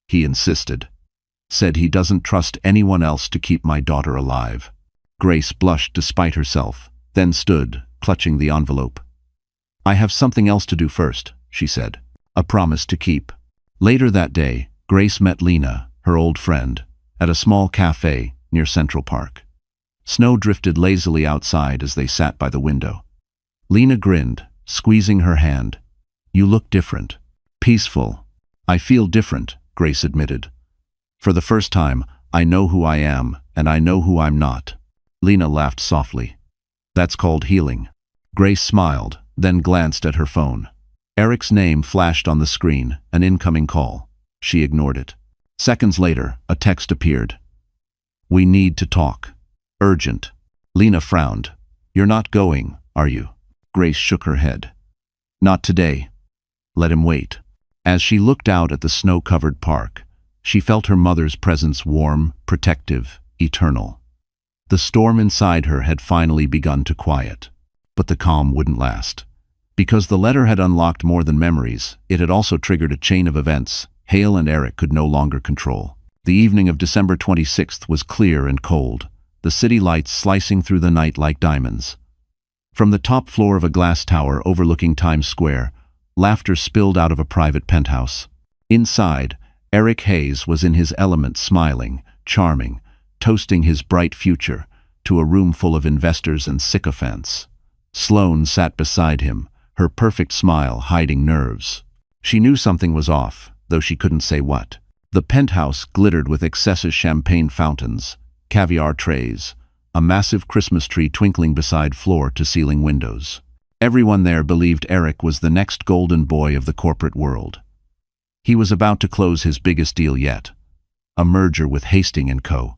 He insisted. Said he doesn't trust anyone else to keep my daughter alive. Grace blushed despite herself, then stood, clutching the envelope. I have something else to do first, she said. A promise to keep. Later that day, Grace met Lena, her old friend, at a small cafe near Central Park. Snow drifted lazily outside as they sat by the window. Lena grinned, squeezing her hand. You look different. Peaceful. I feel different, Grace admitted. For the first time, I know who I am, and I know who I'm not. Lena laughed softly. That's called healing. Grace smiled, then glanced at her phone. Eric's name flashed on the screen, an incoming call. She ignored it. Seconds later, a text appeared. We need to talk. Urgent. Lena frowned. You're not going, are you? Grace shook her head. Not today. Let him wait. As she looked out at the snow-covered park, she felt her mother's presence warm, protective, eternal. The storm inside her had finally begun to quiet. But the calm wouldn't last. Because the letter had unlocked more than memories, it had also triggered a chain of events Hale and Eric could no longer control. The evening of December 26th was clear and cold, the city lights slicing through the night like diamonds. From the top floor of a glass tower overlooking Times Square, laughter spilled out of a private penthouse. Inside, Eric Hayes was in his element, smiling, charming, toasting his bright future to a room full of investors and sycophants. Sloane sat beside him, her perfect smile hiding nerves. She knew something was off, though she couldn't say what. The penthouse glittered with excessive champagne fountains, caviar trays, a massive Christmas tree twinkling beside floor-to-ceiling windows. Everyone there believed Eric was the next golden boy of the corporate world. He was about to close his biggest deal yet, a merger with Hastings & Co.,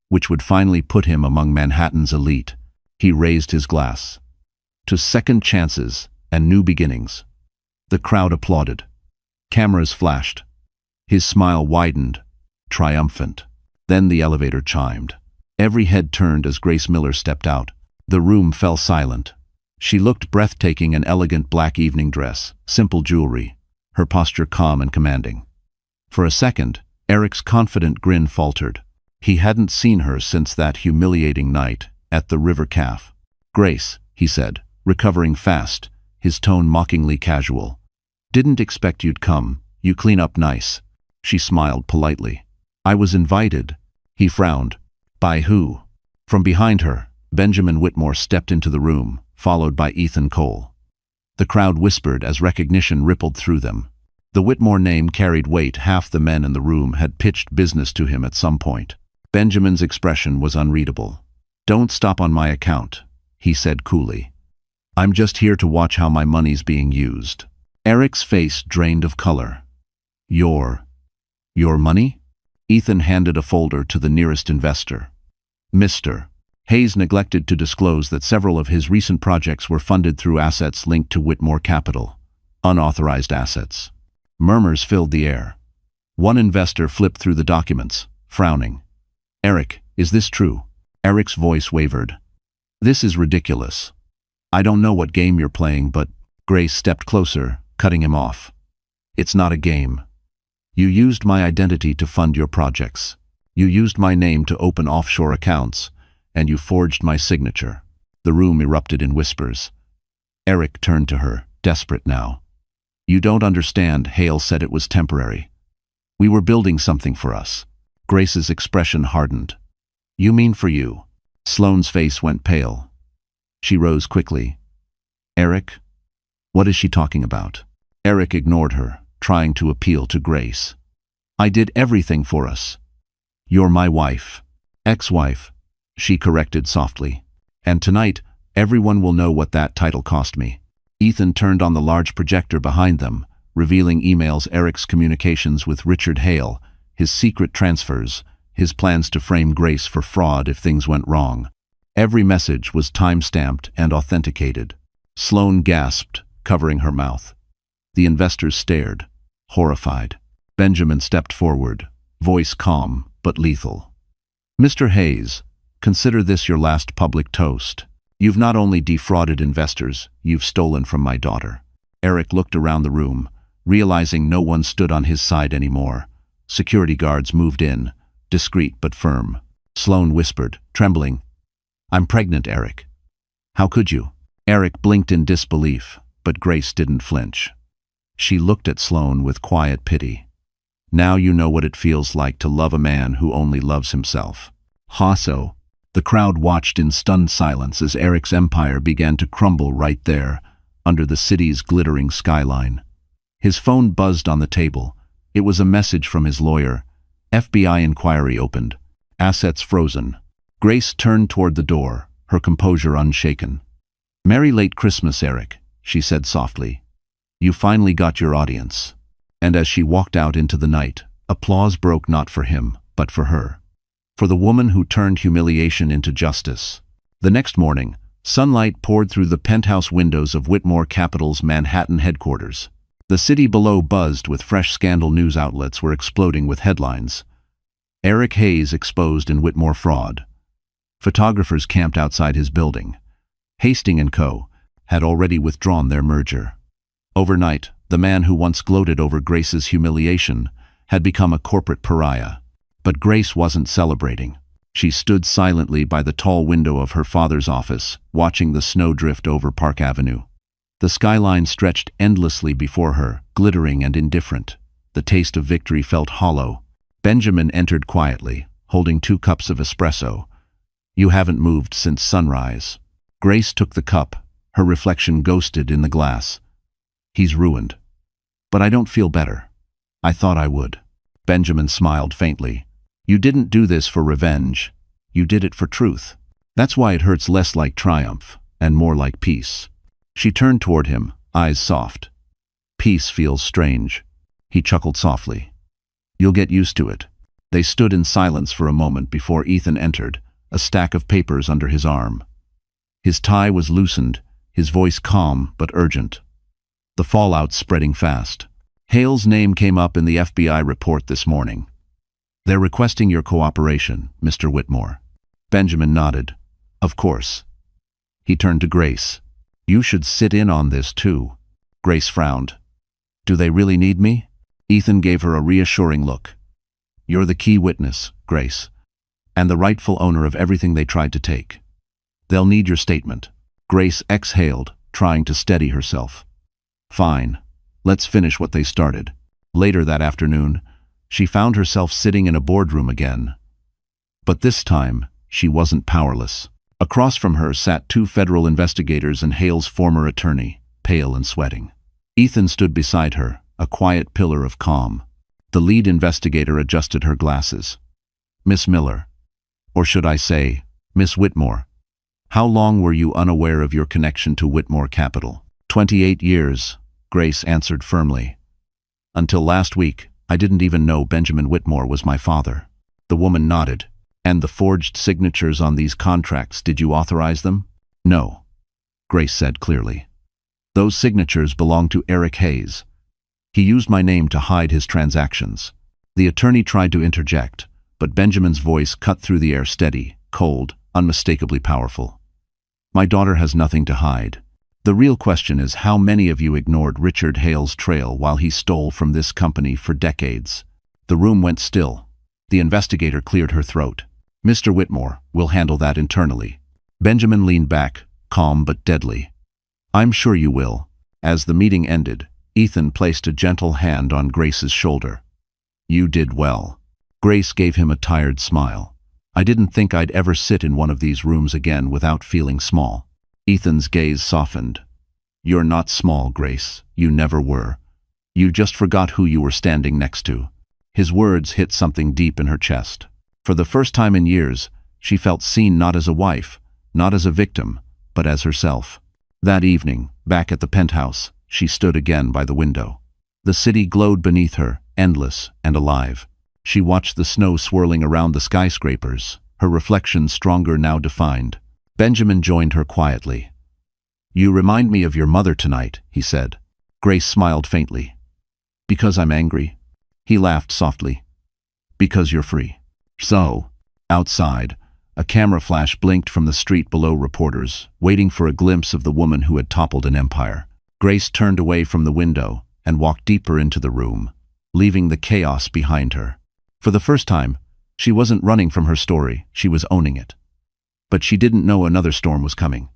which would finally put him among Manhattan's elite. He raised his glass. To second chances and new beginnings. The crowd applauded. Cameras flashed. His smile widened, triumphant. Then the elevator chimed. Every head turned as Grace Miller stepped out. The room fell silent. She looked breathtaking in elegant black evening dress, simple jewelry, her posture calm and commanding. For a second, Eric's confident grin faltered. He hadn't seen her since that humiliating night at the River Caf. Grace, he said, recovering fast, his tone mockingly casual. Didn't expect you'd come. You clean up nice. She smiled politely. I was invited. He frowned. By who? From behind her, Benjamin Whitmore stepped into the room, followed by Ethan Cole. The crowd whispered as recognition rippled through them. The Whitmore name carried weight. Half the men in the room had pitched business to him at some point. Benjamin's expression was unreadable. Don't stop on my account, he said coolly. I'm just here to watch how my money's being used. Eric's face drained of color. Your money? Ethan handed a folder to the nearest investor. Mr. Hayes neglected to disclose that several of his recent projects were funded through assets linked to Whitmore Capital, unauthorized assets. Murmurs filled the air. One investor flipped through the documents, frowning. Eric, is this true? Eric's voice wavered. This is ridiculous. I don't know what game you're playing, but Grace stepped closer, cutting him off. It's not a game. You used my identity to fund your projects. You used my name to open offshore accounts, and you forged my signature. The room erupted in whispers. Eric turned to her, desperate now. You don't understand, Hale said. It was temporary. We were building something for us. Grace's expression hardened. You mean for you? Sloane's face went pale. She rose quickly. Eric? What is she talking about? Eric ignored her, trying to appeal to Grace. I did everything for us. You're my wife. Ex-wife, she corrected softly. And tonight, everyone will know what that title cost me. Ethan turned on the large projector behind them, revealing emails, Eric's communications with Richard Hale, his secret transfers, his plans to frame Grace for fraud if things went wrong. Every message was time-stamped and authenticated. Sloane gasped, covering her mouth. The investors stared, horrified. Benjamin stepped forward, voice calm but lethal. Mr. Hayes, consider this your last public toast. You've not only defrauded investors, you've stolen from my daughter. Eric looked around the room, realizing no one stood on his side anymore. Security guards moved in, discreet but firm. Sloane whispered, trembling, I'm pregnant, Eric. How could you? Eric blinked in disbelief, but Grace didn't flinch. She looked at Sloane with quiet pity. Now you know what it feels like to love a man who only loves himself. So. The crowd watched in stunned silence as Eric's empire began to crumble right there, under the city's glittering skyline. His phone buzzed on the table. It was a message from his lawyer. FBI inquiry opened. Assets frozen. Grace turned toward the door, her composure unshaken. Merry late Christmas, Eric, she said softly. You finally got your audience. And as she walked out into the night, applause broke not for him, but for her. For the woman who turned humiliation into justice. The next morning, sunlight poured through the penthouse windows of Whitmore Capital's Manhattan headquarters. The city below buzzed with fresh scandal. News outlets were exploding with headlines. Eric Hayes exposed in Whitmore fraud. Photographers camped outside his building. Hastings & Co. had already withdrawn their merger. Overnight, the man who once gloated over Grace's humiliation had become a corporate pariah. But Grace wasn't celebrating. She stood silently by the tall window of her father's office, watching the snow drift over Park Avenue. The skyline stretched endlessly before her, glittering and indifferent. The taste of victory felt hollow. Benjamin entered quietly, holding 2 cups of espresso. You haven't moved since sunrise. Grace took the cup, her reflection ghosted in the glass. He's ruined. But I don't feel better. I thought I would. Benjamin smiled faintly. You didn't do this for revenge. You did it for truth. That's why it hurts less like triumph and more like peace. She turned toward him, eyes soft. Peace feels strange. He chuckled softly. You'll get used to it. They stood in silence for a moment before Ethan entered, a stack of papers under his arm. His tie was loosened, his voice calm but urgent. The fallout spreading fast. Hale's name came up in the FBI report this morning. They're requesting your cooperation, Mr. Whitmore. Benjamin nodded. Of course. He turned to Grace. You should sit in on this too. Grace frowned. Do they really need me? Ethan gave her a reassuring look. You're the key witness, Grace, and the rightful owner of everything they tried to take. They'll need your statement. Grace exhaled, trying to steady herself. Fine. Let's finish what they started. Later that afternoon, she found herself sitting in a boardroom again. But this time, she wasn't powerless. Across from her sat 2 federal investigators and Hale's former attorney, pale and sweating. Ethan stood beside her, a quiet pillar of calm. The lead investigator adjusted her glasses. Miss Miller, or should I say, Miss Whitmore, how long were you unaware of your connection to Whitmore Capital? 28 years, Grace answered firmly. Until last week, I didn't even know Benjamin Whitmore was my father. The woman nodded. And the forged signatures on these contracts, did you authorize them? No, Grace said clearly. Those signatures belong to Eric Hayes. He used my name to hide his transactions. The attorney tried to interject, but Benjamin's voice cut through the air steady, cold, unmistakably powerful. My daughter has nothing to hide. The real question is how many of you ignored Richard Hale's trail while he stole from this company for decades? The room went still. The investigator cleared her throat. Mr. Whitmore, we'll handle that internally. Benjamin leaned back, calm but deadly. I'm sure you will. As the meeting ended, Ethan placed a gentle hand on Grace's shoulder. You did well. Grace gave him a tired smile. I didn't think I'd ever sit in one of these rooms again without feeling small. Ethan's gaze softened. You're not small, Grace. You never were. You just forgot who you were standing next to. His words hit something deep in her chest. For the first time in years, she felt seen not as a wife, not as a victim, but as herself. That evening, back at the penthouse, she stood again by the window. The city glowed beneath her, endless and alive. She watched the snow swirling around the skyscrapers, her reflection stronger now defined. Benjamin joined her quietly. You remind me of your mother tonight, he said. Grace smiled faintly. Because I'm angry? He laughed softly. Because you're free. So, outside, a camera flash blinked from the street below reporters, waiting for a glimpse of the woman who had toppled an empire. Grace turned away from the window and walked deeper into the room, leaving the chaos behind her. For the first time, she wasn't running from her story, she was owning it. But she didn't know another storm was coming,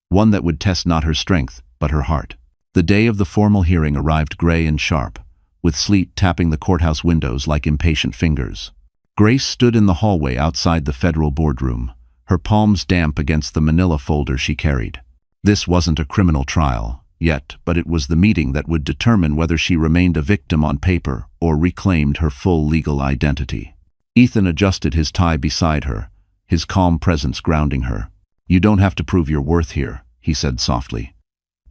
one that would test not her strength, but her heart. The day of the formal hearing arrived gray and sharp, with sleet tapping the courthouse windows like impatient fingers. Grace stood in the hallway outside the federal boardroom, her palms damp against the manila folder she carried. This wasn't a criminal trial, yet, but it was the meeting that would determine whether she remained a victim on paper or reclaimed her full legal identity. Ethan adjusted his tie beside her, his calm presence grounding her. You don't have to prove your worth here, he said softly.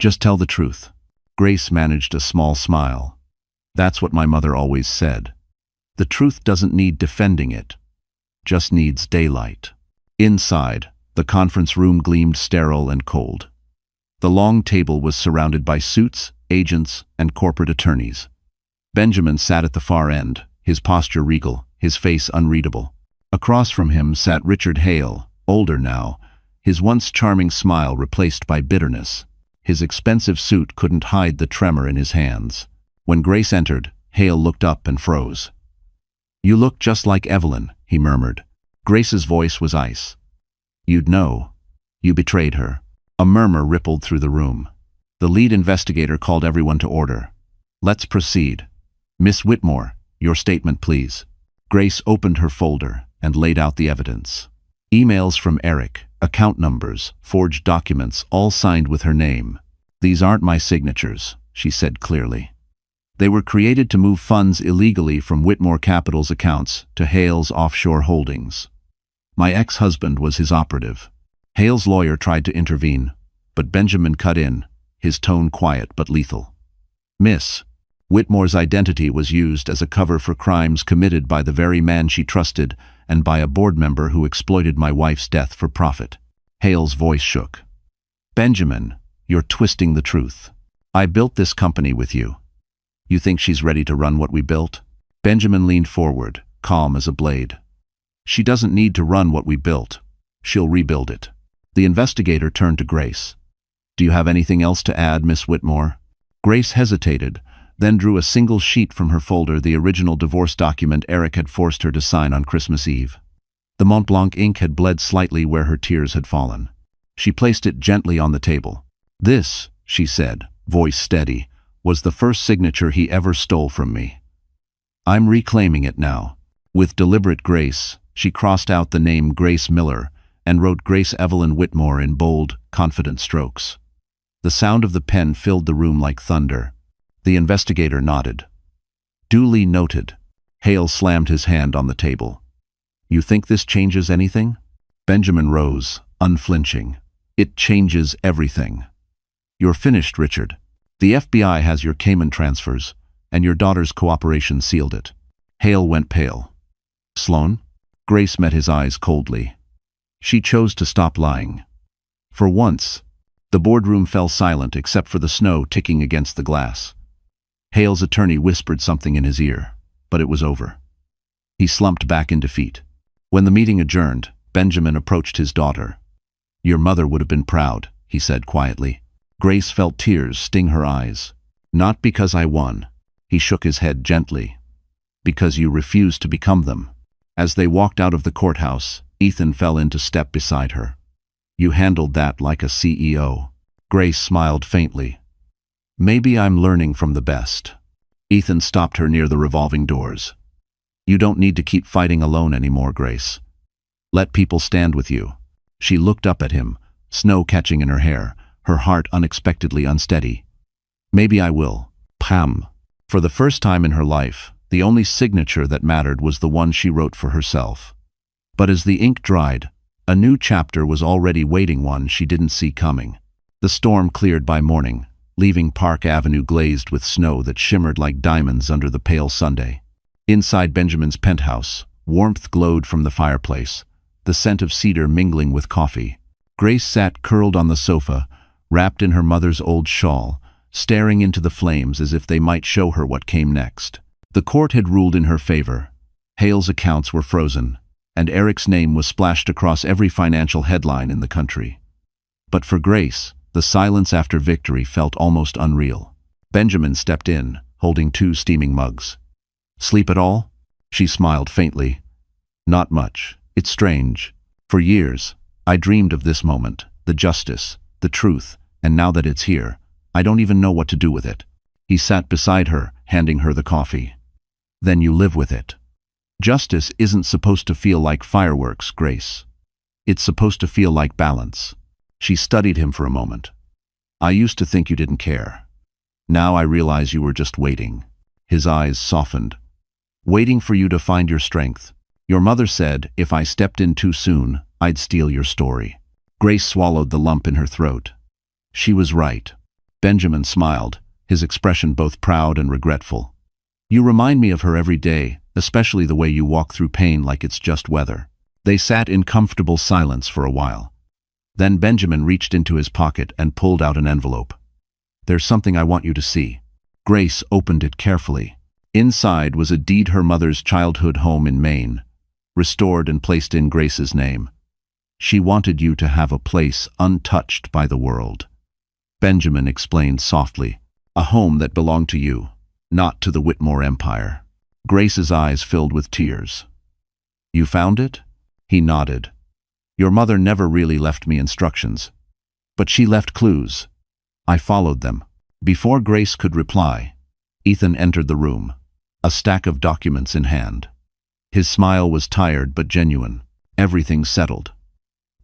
Just tell the truth. Grace managed a small smile. That's what my mother always said. The truth doesn't need defending it, just needs daylight. Inside, the conference room gleamed sterile and cold. The long table was surrounded by suits, agents, and corporate attorneys. Benjamin sat at the far end, his posture regal, his face unreadable. Across from him sat Richard Hale, older now, his once charming smile replaced by bitterness. His expensive suit couldn't hide the tremor in his hands. When Grace entered, Hale looked up and froze. You look just like Evelyn, he murmured. Grace's voice was ice. You'd know. You betrayed her. A murmur rippled through the room. The lead investigator called everyone to order. Let's proceed. Miss Whitmore, your statement, please. Grace opened her folder and laid out the evidence. Emails from Eric, account numbers, forged documents, all signed with her name. These aren't my signatures, she said clearly. They were created to move funds illegally from Whitmore Capital's accounts to Hale's offshore holdings. My ex-husband was his operative. Hale's lawyer tried to intervene, but Benjamin cut in, his tone quiet but lethal. Miss, Whitmore's identity was used as a cover for crimes committed by the very man she trusted and by a board member who exploited my wife's death for profit. Hale's voice shook. Benjamin, you're twisting the truth. I built this company with you. You think she's ready to run what we built? Benjamin leaned forward, calm as a blade. She doesn't need to run what we built. She'll rebuild it. The investigator turned to Grace. Do you have anything else to add, Miss Whitmore? Grace hesitated, then drew a single sheet from her folder, the original divorce document Eric had forced her to sign on Christmas Eve. The Mont Blanc ink had bled slightly where her tears had fallen. She placed it gently on the table. This, she said, voice steady, was the first signature he ever stole from me. I'm reclaiming it now. With deliberate grace, she crossed out the name Grace Miller and wrote Grace Evelyn Whitmore in bold, confident strokes. The sound of the pen filled the room like thunder. The investigator nodded. Duly noted. Hale slammed his hand on the table. You think this changes anything? Benjamin rose, unflinching. It changes everything. You're finished, Richard. The FBI has your Cayman transfers, and your daughter's cooperation sealed it. Hale went pale. Sloan? Grace met his eyes coldly. She chose to stop lying. For once, the boardroom fell silent except for the snow ticking against the glass. Hale's attorney whispered something in his ear, but it was over. He slumped back in defeat. When the meeting adjourned, Benjamin approached his daughter. "Your mother would have been proud," he said quietly. Grace felt tears sting her eyes. "Not because I won," he shook his head gently, "because you refused to become them." As they walked out of the courthouse, Ethan fell into step beside her. "You handled that like a CEO." Grace smiled faintly. "Maybe I'm learning from the best." Ethan stopped her near the revolving doors. "You don't need to keep fighting alone anymore, Grace. Let people stand with you." She looked up at him, snow catching in her hair, her heart unexpectedly unsteady. "Maybe I will." Pam. For the first time in her life, the only signature that mattered was the one she wrote for herself. But as the ink dried, a new chapter was already waiting, one she didn't see coming. The storm cleared by morning, leaving Park Avenue glazed with snow that shimmered like diamonds under the pale Sunday. Inside Benjamin's penthouse, warmth glowed from the fireplace, the scent of cedar mingling with coffee. Grace sat curled on the sofa, wrapped in her mother's old shawl, staring into the flames as if they might show her what came next. The court had ruled in her favor. Hale's accounts were frozen, and Eric's name was splashed across every financial headline in the country. But for Grace, the silence after victory felt almost unreal. Benjamin stepped in, holding 2 steaming mugs. "Sleep at all?" She smiled faintly. "Not much. It's strange. For years, I dreamed of this moment, the justice, the truth, and now that it's here, I don't even know what to do with it." He sat beside her, handing her the coffee. "Then you live with it. Justice isn't supposed to feel like fireworks, Grace. It's supposed to feel like balance." She studied him for a moment. "I used to think you didn't care. Now I realize you were just waiting." His eyes softened. "Waiting for you to find your strength. Your mother said if I stepped in too soon, I'd steal your story." Grace swallowed the lump in her throat. She was right. Benjamin smiled, his expression both proud and regretful. "You remind me of her every day, especially the way you walk through pain like it's just weather." They sat in comfortable silence for a while. Then Benjamin reached into his pocket and pulled out an envelope. "There's something I want you to see." Grace opened it carefully. Inside was a deed her mother's childhood home in Maine, restored and placed in Grace's name. She wanted you to have a place untouched by the world. Benjamin explained softly, "A home that belonged to you, not to the Whitmore Empire." Grace's eyes filled with tears. "You found it?" He nodded. "Your mother never really left me instructions, but she left clues. I followed them." Before Grace could reply, Ethan entered the room, a stack of documents in hand. His smile was tired but genuine. Everything settled.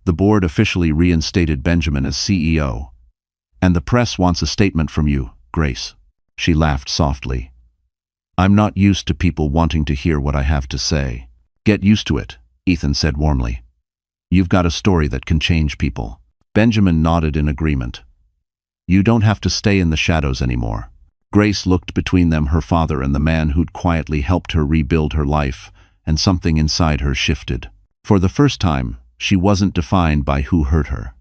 The board officially reinstated Benjamin as CEO. "And the press wants a statement from you, Grace." She laughed softly. "I'm not used to people wanting to hear what I have to say." "Get used to it," Ethan said warmly. "You've got a story that can change people." Benjamin nodded in agreement. "You don't have to stay in the shadows anymore." Grace looked between them, her father and the man who'd quietly helped her rebuild her life, and something inside her shifted. For the first time, she wasn't defined by who hurt her.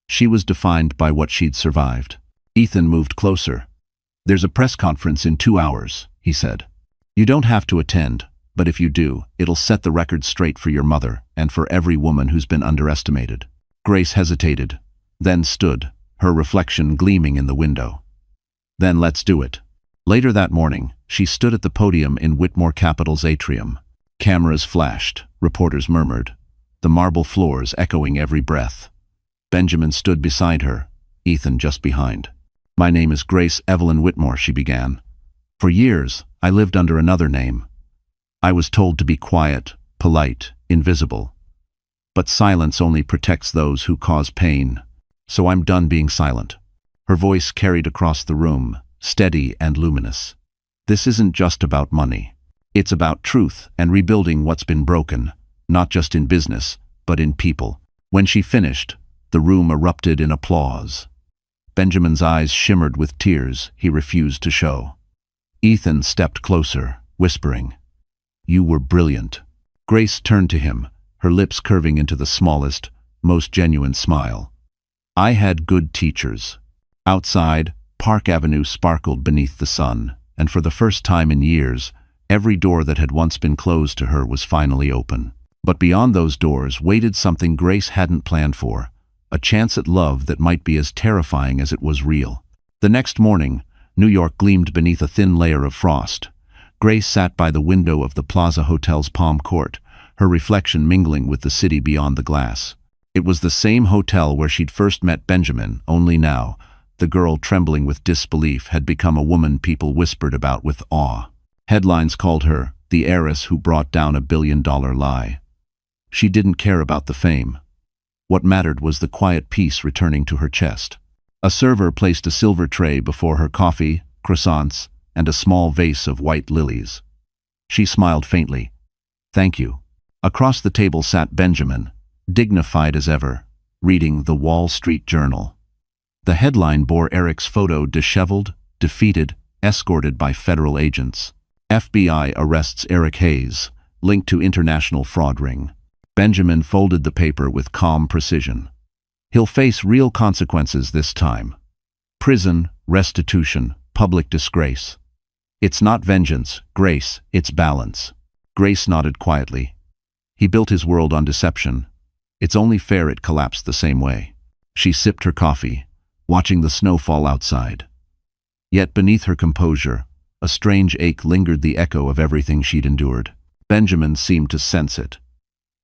She was defined by what she'd survived. Ethan moved closer. "There's a press conference in 2 hours," he said. "You don't have to attend, but if you do, it'll set the record straight for your mother and for every woman who's been underestimated." Grace hesitated, then stood, her reflection gleaming in the window. "Then let's do it." Later that morning, she stood at the podium in Whitmore Capital's atrium. Cameras flashed, reporters murmured, the marble floors echoing every breath. Benjamin stood beside her, Ethan just behind. "My name is Grace Evelyn Whitmore," she began. "For years, I lived under another name. I was told to be quiet, polite, invisible. But silence only protects those who cause pain. So I'm done being silent." Her voice carried across the room, steady and luminous. "This isn't just about money. It's about truth and rebuilding what's been broken, not just in business, but in people." When she finished, the room erupted in applause. Benjamin's eyes shimmered with tears he refused to show. Ethan stepped closer, whispering, You were brilliant. Grace turned to him, her lips curving into the smallest, most genuine smile. I had good teachers. Outside, Park Avenue sparkled beneath the sun, and for the first time in years, every door that had once been closed to her was finally open. But beyond those doors waited something Grace hadn't planned for, a chance at love that might be as terrifying as it was real. The next morning, New York gleamed beneath a thin layer of frost. Grace sat by the window of the Plaza Hotel's Palm Court, her reflection mingling with the city beyond the glass. It was the same hotel where she'd first met Benjamin, only now, the girl trembling with disbelief had become a woman people whispered about with awe. Headlines called her the heiress who brought down $1 billion lie. She didn't care about the fame. What mattered was the quiet peace returning to her chest. A server placed a silver tray before her: coffee, croissants, and a small vase of white lilies. She smiled faintly. Thank you. Across the table sat Benjamin, dignified as ever, reading the Wall Street Journal. The headline bore Eric's photo: disheveled, defeated, escorted by federal agents. FBI arrests Eric Hayes, linked to international fraud ring. Benjamin folded the paper with calm precision. He'll face real consequences this time. Prison, restitution, public disgrace. It's not vengeance, Grace, it's balance. Grace nodded quietly. He built his world on deception. It's only fair it collapsed the same way. She sipped her coffee, watching the snow fall outside. Yet beneath her composure, a strange ache lingered, the echo of everything she'd endured. Benjamin seemed to sense it.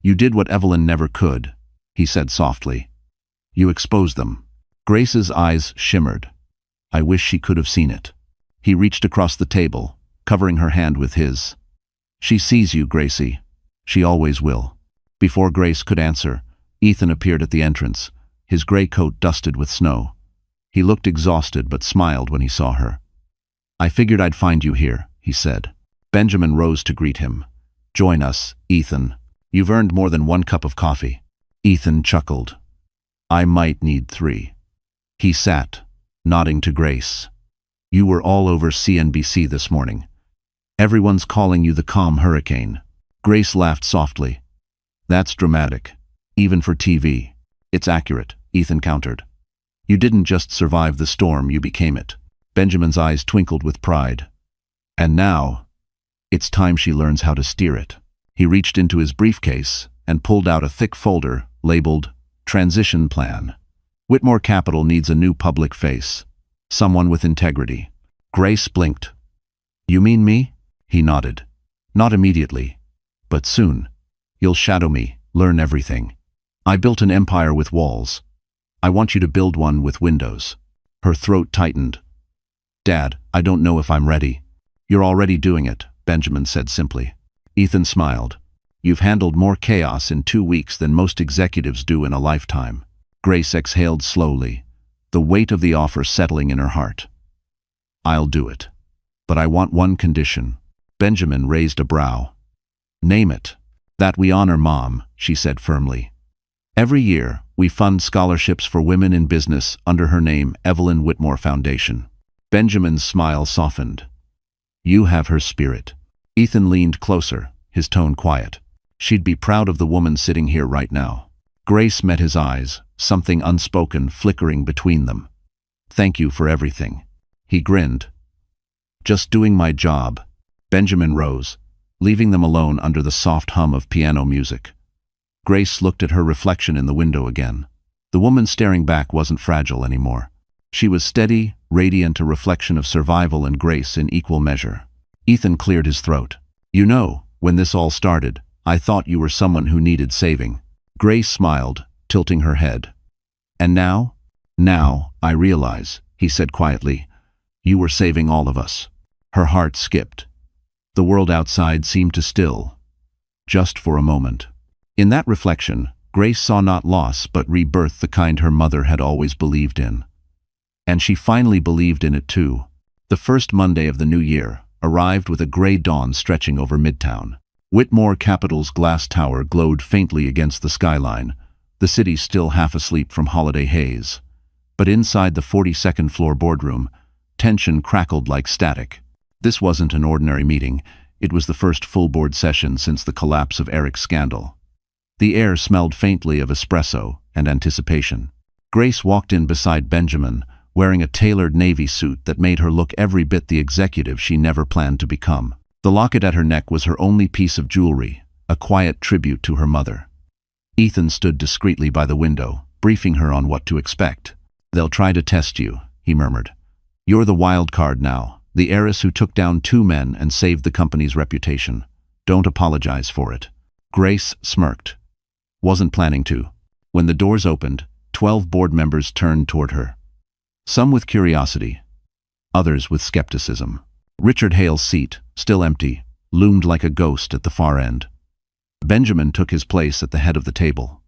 You did what Evelyn never could, he said softly. You exposed them. Grace's eyes shimmered. I wish she could have seen it. He reached across the table, covering her hand with his. She sees you, Gracie. She always will. Before Grace could answer, Ethan appeared at the entrance, his gray coat dusted with snow. He looked exhausted but smiled when he saw her. I figured I'd find you here, he said. Benjamin rose to greet him. Join us, Ethan. You've earned more than 1 cup of coffee. Ethan chuckled. I might need 3. He sat, nodding to Grace. You were all over CNBC this morning. Everyone's calling you the calm hurricane. Grace laughed softly. That's dramatic, even for TV. It's accurate, Ethan countered. You didn't just survive the storm, you became it. Benjamin's eyes twinkled with pride. And now, it's time she learns how to steer it. He reached into his briefcase and pulled out a thick folder labeled Transition Plan. Whitmore Capital needs a new public face. Someone with integrity. Grace blinked. You mean me? He nodded. Not immediately, but soon. You'll shadow me, learn everything. I built an empire with walls. I want you to build one with windows. Her throat tightened. Dad, I don't know if I'm ready. You're already doing it, Benjamin said simply. Ethan smiled. You've handled more chaos in 2 weeks than most executives do in a lifetime. Grace exhaled slowly, the weight of the offer settling in her heart. I'll do it. But I want one condition. Benjamin raised a brow. Name it. That we honor Mom, she said firmly. Every year, we fund scholarships for women in business under her name, Evelyn Whitmore Foundation. Benjamin's smile softened. You have her spirit. Ethan leaned closer, his tone quiet. She'd be proud of the woman sitting here right now. Grace met his eyes, something unspoken flickering between them. Thank you for everything. He grinned. Just doing my job. Benjamin rose, leaving them alone under the soft hum of piano music. Grace looked at her reflection in the window again. The woman staring back wasn't fragile anymore. She was steady, radiant, a reflection of survival and grace in equal measure. Ethan cleared his throat. You know, when this all started, I thought you were someone who needed saving. Grace smiled, tilting her head. And now? Now, I realize, he said quietly, you were saving all of us. Her heart skipped. The world outside seemed to still. Just for a moment. In that reflection, Grace saw not loss but rebirth, the kind her mother had always believed in. And she finally believed in it too. The first Monday of the new year arrived with a gray dawn stretching over Midtown. Whitmore Capital's glass tower glowed faintly against the skyline, the city still half asleep from holiday haze. But inside the 42nd floor boardroom, tension crackled like static. This wasn't an ordinary meeting. It was the first full board session since the collapse of Eric's scandal. The air smelled faintly of espresso and anticipation. Grace walked in beside Benjamin, wearing a tailored navy suit that made her look every bit the executive she never planned to become. The locket at her neck was her only piece of jewelry, a quiet tribute to her mother. Ethan stood discreetly by the window, briefing her on what to expect. "They'll try to test you," he murmured. "You're the wild card now, the heiress who took down 2 men and saved the company's reputation. Don't apologize for it." Grace smirked. Wasn't planning to. When the doors opened, 12 board members turned toward her. Some with curiosity, others with skepticism. Richard Hale's seat, still empty, loomed like a ghost at the far end. Benjamin took his place at the head of the table.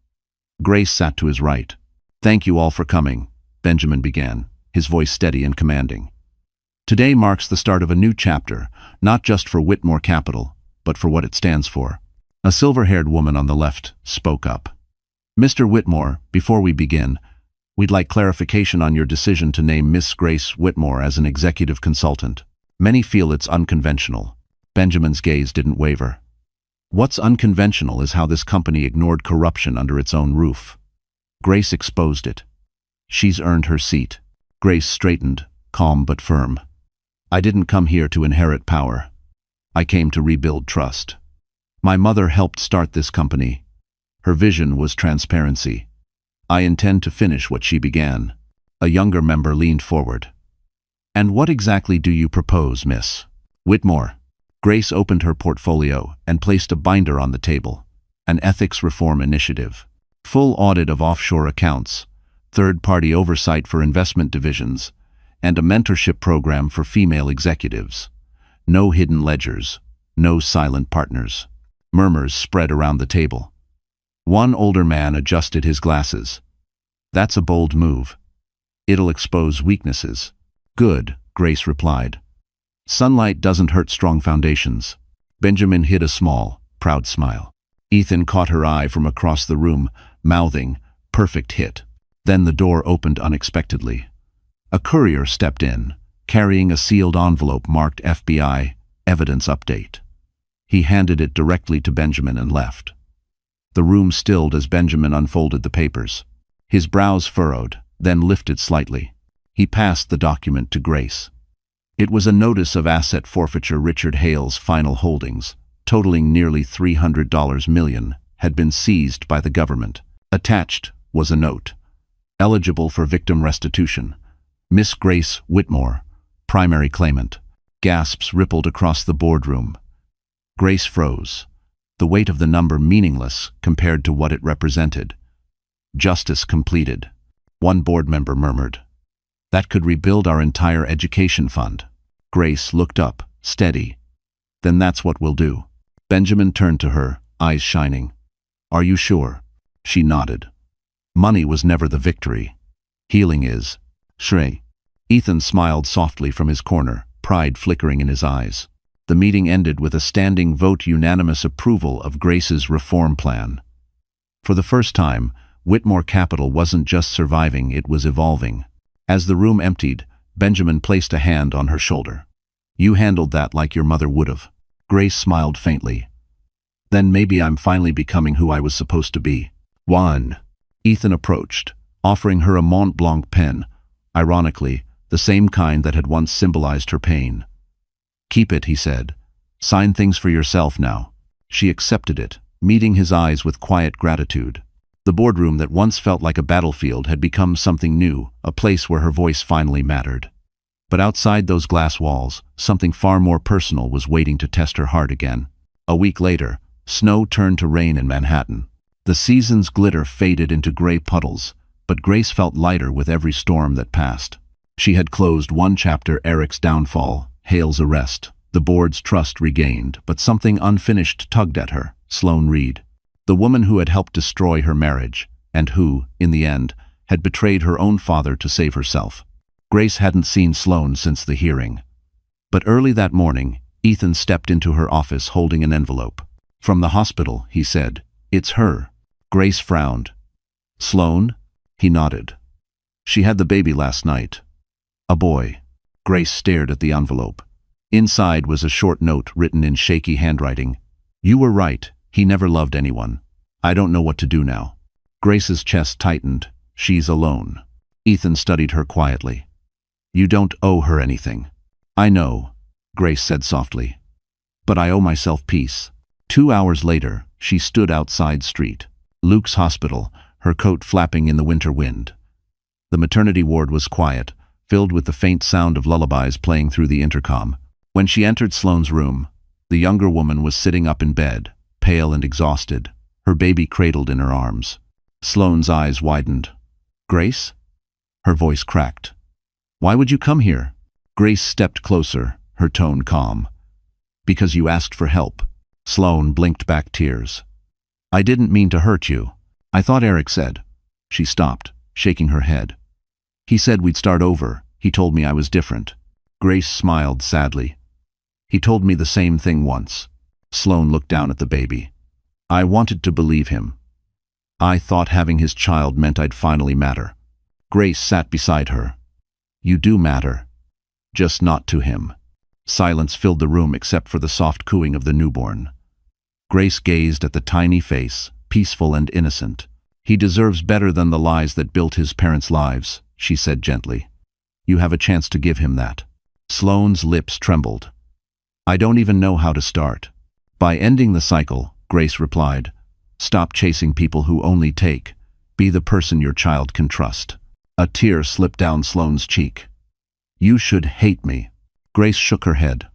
Grace sat to his right. "Thank you all for coming," Benjamin began, his voice steady and commanding. "Today marks the start of a new chapter, not just for Whitmore Capital, but for what it stands for." A silver-haired woman on the left spoke up. "Mr. Whitmore, before we begin, we'd like clarification on your decision to name Miss Grace Whitmore as an executive consultant. Many feel it's unconventional." Benjamin's gaze didn't waver. "What's unconventional is how this company ignored corruption under its own roof. Grace exposed it. She's earned her seat." Grace straightened, calm but firm. "I didn't come here to inherit power. I came to rebuild trust. My mother helped start this company. Her vision was transparency. I intend to finish what she began." A younger member leaned forward. "And what exactly do you propose, Miss Whitmore?" Grace opened her portfolio and placed a binder on the table. An ethics reform initiative. Full audit of offshore accounts, third-party oversight for investment divisions, and a mentorship program for female executives. No hidden ledgers, no silent partners. Murmurs spread around the table. One older man adjusted his glasses. "That's a bold move. It'll expose weaknesses." "Good," Grace replied. "Sunlight doesn't hurt strong foundations." Benjamin hid a small, proud smile. Ethan caught her eye from across the room, mouthing, "Perfect hit." Then the door opened unexpectedly. A courier stepped in, carrying a sealed envelope marked FBI, Evidence Update. He handed it directly to Benjamin and left. The room stilled as Benjamin unfolded the papers. His brows furrowed, then lifted slightly. He passed the document to Grace. It was a notice of asset forfeiture. Richard Hale's final holdings, totaling nearly $300 million, had been seized by the government. Attached was a note. Eligible for victim restitution. Miss Grace Whitmore, primary claimant. Gasps rippled across the boardroom. Grace froze, the weight of the number meaningless compared to what it represented. "Justice completed," one board member murmured. "That could rebuild our entire education fund." Grace looked up, steady. "Then that's what we'll do." Benjamin turned to her, eyes shining. "Are you sure?" She nodded. "Money was never the victory. Healing is." Shrey. Ethan smiled softly from his corner, pride flickering in his eyes. The meeting ended with a standing vote, unanimous approval of Grace's reform plan. For the first time, Whitmore Capital wasn't just surviving, it was evolving. As the room emptied, Benjamin placed a hand on her shoulder. "You handled that like your mother would've." Grace smiled faintly. "Then maybe I'm finally becoming who I was supposed to be." "One." Ethan approached, offering her a Mont Blanc pen, ironically, the same kind that had once symbolized her pain. "Keep it," he said. "Sign things for yourself now." She accepted it, meeting his eyes with quiet gratitude. The boardroom that once felt like a battlefield had become something new, a place where her voice finally mattered. But outside those glass walls, something far more personal was waiting to test her heart again. A week later, snow turned to rain in Manhattan. The season's glitter faded into gray puddles, but Grace felt lighter with every storm that passed. She had closed one chapter, Eric's downfall, Hale's arrest. The board's trust regained, but something unfinished tugged at her. Sloane Reed. The woman who had helped destroy her marriage, and who, in the end, had betrayed her own father to save herself. Grace hadn't seen Sloane since the hearing. But early that morning, Ethan stepped into her office holding an envelope. "From the hospital," he said. "It's her." Grace frowned. "Sloane?" He nodded. "She had the baby last night. A boy." Grace stared at the envelope. Inside was a short note written in shaky handwriting. "You were right. He never loved anyone. I don't know what to do now." Grace's chest tightened. She's alone. Ethan studied her quietly. "You don't owe her anything." "I know," Grace said softly. "But I owe myself peace." 2 hours later, she stood outside street. Luke's hospital, her coat flapping in the winter wind. The maternity ward was quiet, filled with the faint sound of lullabies playing through the intercom. When she entered Sloane's room, the younger woman was sitting up in bed, pale and exhausted, her baby cradled in her arms. Sloane's eyes widened. "Grace?" Her voice cracked. "Why would you come here?" Grace stepped closer, her tone calm. "Because you asked for help." Sloane blinked back tears. "I didn't mean to hurt you. I thought Eric said." She stopped, shaking her head. "He said we'd start over. He told me I was different." Grace smiled sadly. "He told me the same thing once." Sloane looked down at the baby. "I wanted to believe him. I thought having his child meant I'd finally matter." Grace sat beside her. "You do matter. Just not to him." Silence filled the room except for the soft cooing of the newborn. Grace gazed at the tiny face, peaceful and innocent. "He deserves better than the lies that built his parents' lives," she said gently. "You have a chance to give him that." Sloane's lips trembled. "I don't even know how to start." "By ending the cycle," Grace replied. "Stop chasing people who only take. Be the person your child can trust." A tear slipped down Sloane's cheek. "You should hate me." Grace shook her head.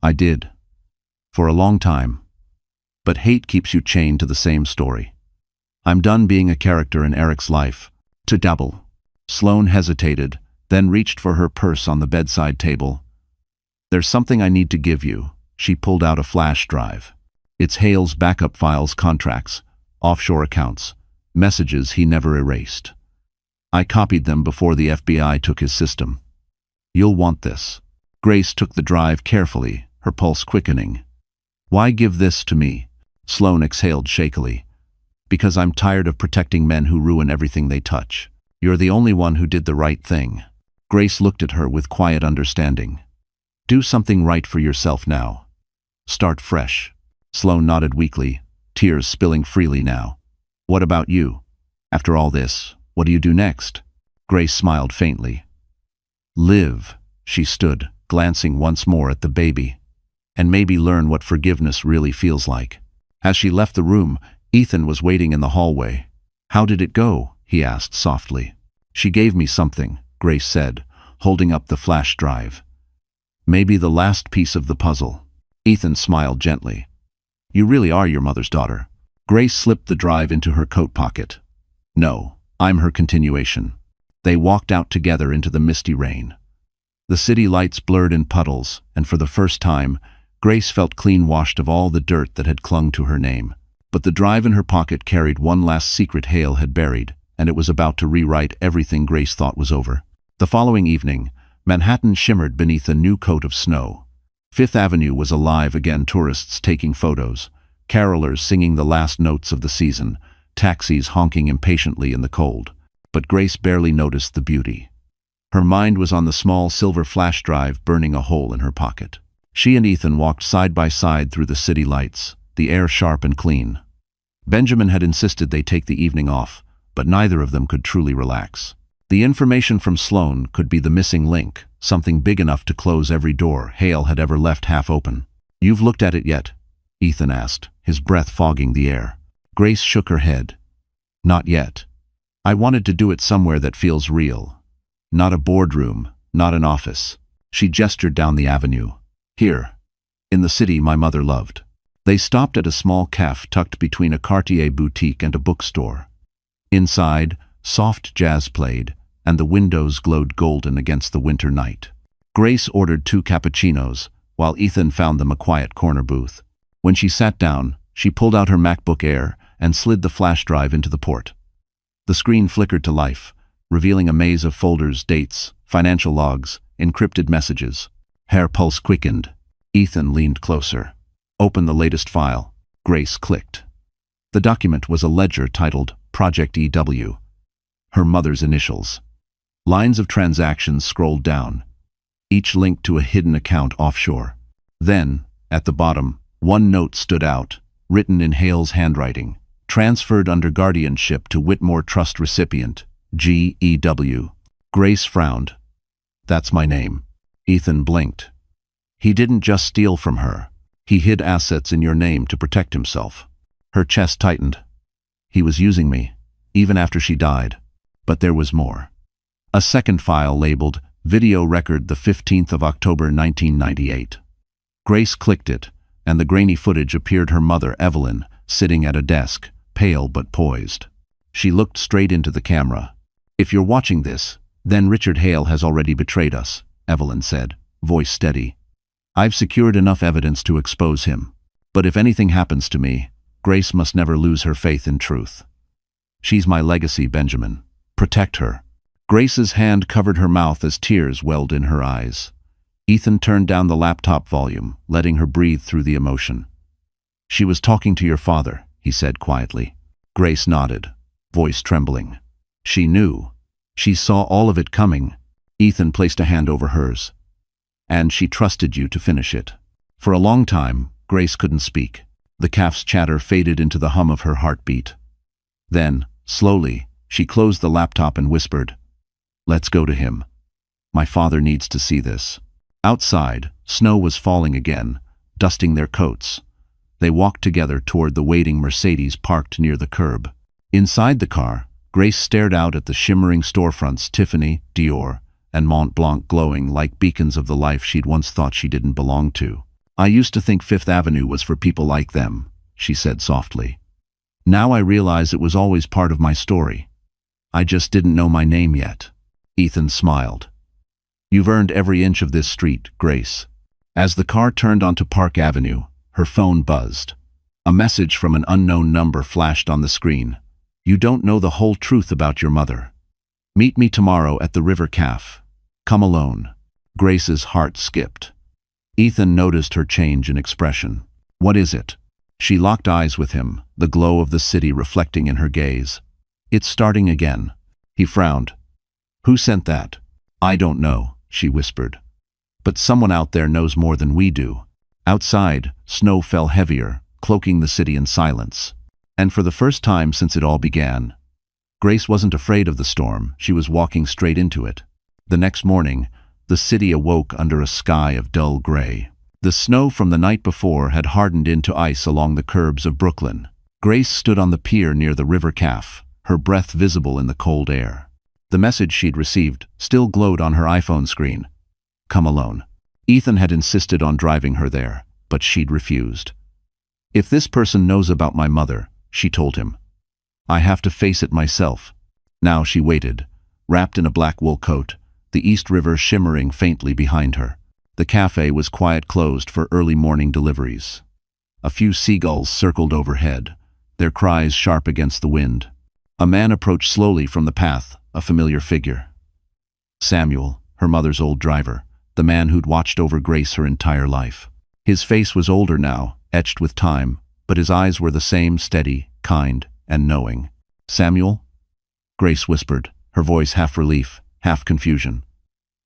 "I did. For a long time. But hate keeps you chained to the same story. I'm done being a character in Eric's life." "To double." Sloane hesitated, then reached for her purse on the bedside table. "There's something I need to give you." She pulled out a flash drive. "It's Hale's backup files, contracts, offshore accounts, messages he never erased. I copied them before the FBI took his system. You'll want this." Grace took the drive carefully, her pulse quickening. "Why give this to me?" Sloane exhaled shakily. "Because I'm tired of protecting men who ruin everything they touch. You're the only one who did the right thing." Grace looked at her with quiet understanding. "Do something right for yourself now. Start fresh." Sloane nodded weakly, tears spilling freely now. "What about you? After all this, what do you do next?" Grace smiled faintly. "Live." She stood, glancing once more at the baby. "And maybe learn what forgiveness really feels like." As she left the room, Ethan was waiting in the hallway. "How did it go?" he asked softly. "She gave me something," Grace said, holding up the flash drive. "Maybe the last piece of the puzzle." Ethan smiled gently. "You really are your mother's daughter." Grace slipped the drive into her coat pocket. "No, I'm her continuation." They walked out together into the misty rain. The city lights blurred in puddles, and for the first time, Grace felt clean-washed of all the dirt that had clung to her name. But the drive in her pocket carried one last secret Hale had buried, and it was about to rewrite everything Grace thought was over. The following evening, Manhattan shimmered beneath a new coat of snow. Fifth Avenue was alive again, tourists taking photos, carolers singing the last notes of the season, taxis honking impatiently in the cold. But Grace barely noticed the beauty. Her mind was on the small silver flash drive burning a hole in her pocket. She and Ethan walked side by side through the city lights, the air sharp and clean. Benjamin had insisted they take the evening off, but neither of them could truly relax. The information from Sloane could be the missing link, something big enough to close every door Hale had ever left half open. "You've looked at it yet?" Ethan asked, his breath fogging the air. Grace shook her head. "Not yet. I wanted to do it somewhere that feels real. Not a boardroom, not an office." She gestured down the avenue. "Here. In the city my mother loved." They stopped at a small cafe tucked between a Cartier boutique and a bookstore. Inside, soft jazz played, and the windows glowed golden against the winter night. Grace ordered 2 cappuccinos, while Ethan found them a quiet corner booth. When she sat down, she pulled out her MacBook Air and slid the flash drive into the port. The screen flickered to life, revealing a maze of folders, dates, financial logs, encrypted messages. Her pulse quickened. Ethan leaned closer. "Open the latest file." Grace clicked. The document was a ledger titled Project EW. Her mother's initials. Lines of transactions scrolled down. each linked to a hidden account offshore. Then, at the bottom, one note stood out, written in Hale's handwriting. Transferred under guardianship to Whitmore Trust recipient, G.E.W. Grace frowned. That's my name. Ethan blinked. He didn't just steal from her. He hid assets in your name to protect himself. Her chest tightened. He was using me, even after she died. But there was more. A second file labeled Video Record the 15th of October 1998. Grace clicked it, and the grainy footage appeared her mother, Evelyn, sitting at a desk, pale but poised. She looked straight into the camera. If you're watching this, then Richard Hale has already betrayed us, Evelyn said, voice steady. I've secured enough evidence to expose him. But if anything happens to me, Grace must never lose her faith in truth. She's my legacy, Benjamin. Protect her. Grace's hand covered her mouth as tears welled in her eyes. Ethan turned down the laptop volume, letting her breathe through the emotion. She was talking to your father, he said quietly. Grace nodded, voice trembling. She knew. She saw all of it coming. Ethan placed a hand over hers. And she trusted you to finish it. For a long time, Grace couldn't speak. The calf's chatter faded into the hum of her heartbeat. Then, slowly, she closed the laptop and whispered, "Let's go to him. My father needs to see this." Outside, snow was falling again, dusting their coats. They walked together toward the waiting Mercedes parked near the curb. Inside the car, Grace stared out at the shimmering storefronts, Tiffany, Dior, and Mont Blanc glowing like beacons of the life she'd once thought she didn't belong to. I used to think Fifth Avenue was for people like them, she said softly. Now I realize it was always part of my story. I just didn't know my name yet. Ethan smiled. You've earned every inch of this street, Grace. As the car turned onto Park Avenue, her phone buzzed. A message from an unknown number flashed on the screen. You don't know the whole truth about your mother. Meet me tomorrow at the River Caf. Come alone. Grace's heart skipped. Ethan noticed her change in expression. What is it? She locked eyes with him, the glow of the city reflecting in her gaze. It's starting again. He frowned. Who sent that? I don't know, she whispered. But someone out there knows more than we do. Outside, snow fell heavier, cloaking the city in silence. And for the first time since it all began, Grace wasn't afraid of the storm. She was walking straight into it. The next morning, the city awoke under a sky of dull gray. The snow from the night before had hardened into ice along the curbs of Brooklyn. Grace stood on the pier near the River Caf, her breath visible in the cold air. The message she'd received still glowed on her iPhone screen. Come alone. Ethan had insisted on driving her there, but she'd refused. If this person knows about my mother, she told him, I have to face it myself. Now she waited, wrapped in a black wool coat, the East River shimmering faintly behind her. The cafe was quiet, closed for early morning deliveries. A few seagulls circled overhead, their cries sharp against the wind. A man approached slowly from the path, a familiar figure. Samuel, her mother's old driver, the man who'd watched over Grace her entire life. His face was older now, etched with time, but his eyes were the same, steady, kind, and knowing. Samuel? Grace whispered, her voice half relief, half confusion.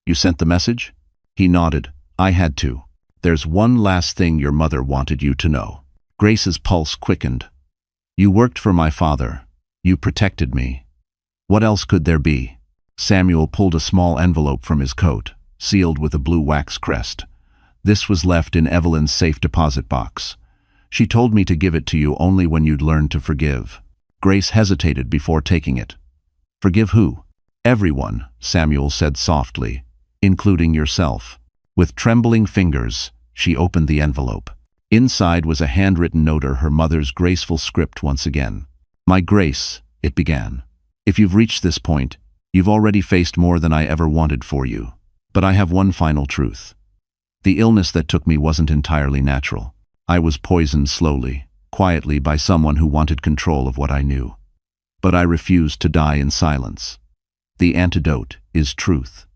You sent the message? He nodded. I had to. There's one last thing your mother wanted you to know. Grace's pulse quickened. You worked for my father. You protected me. What else could there be? Samuel pulled a small envelope from his coat, sealed with a blue wax crest. This was left in Evelyn's safe deposit box. She told me to give it to you only when you'd learned to forgive. Grace hesitated before taking it. Forgive who? Everyone, Samuel said softly, including yourself. With trembling fingers, she opened the envelope. Inside was a handwritten note, her mother's graceful script once again. My Grace, it began. If you've reached this point, you've already faced more than I ever wanted for you. But I have one final truth. The illness that took me wasn't entirely natural. I was poisoned slowly, quietly by someone who wanted control of what I knew. But I refused to die in silence. The antidote is truth.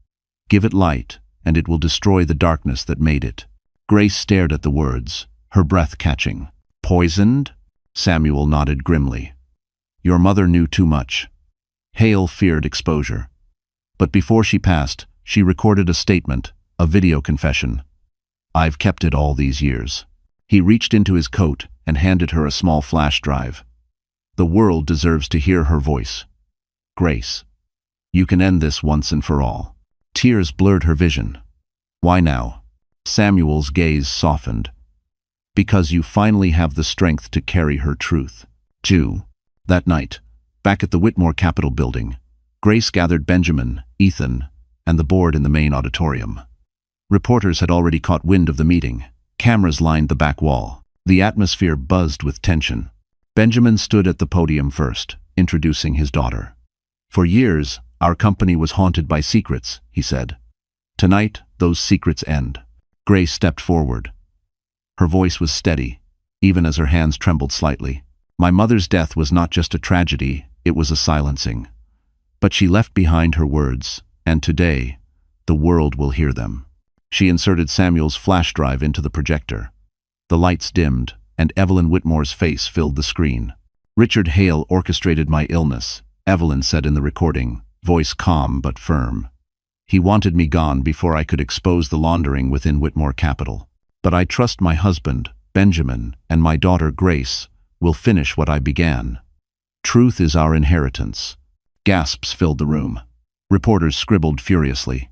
Give it light, and it will destroy the darkness that made it. Grace stared at the words, her breath catching. Poisoned? Samuel nodded grimly. Your mother knew too much. Hale feared exposure. But before she passed, she recorded a statement, A video confession. I've kept it all these years. He reached into his coat and handed her a small flash drive. The world deserves to hear her voice. Grace, you can end this once and for all. Tears blurred her vision. Why now? Samuel's gaze softened. Because you finally have the strength to carry her truth. 2. That night, back at the Whitmore Capitol building, Grace gathered Benjamin, Ethan, and the board in the main auditorium. Reporters had already caught wind of the meeting. Cameras lined the back wall. The atmosphere buzzed with tension. Benjamin stood at the podium first, introducing his daughter. For years, our company was haunted by secrets, he said. Tonight, those secrets end. Grace stepped forward. Her voice was steady, even as her hands trembled slightly. My mother's death was not just a tragedy, it was a silencing. But she left behind her words, and today, the world will hear them. She inserted Samuel's flash drive into the projector. The lights dimmed, and Evelyn Whitmore's face filled the screen. Richard Hale orchestrated my illness, Evelyn said in the recording, voice calm but firm. He wanted me gone before I could expose the laundering within Whitmore Capitol. But I trust my husband, Benjamin, and my daughter Grace will finish what I began. Truth is our inheritance. Gasps filled the room. Reporters scribbled furiously.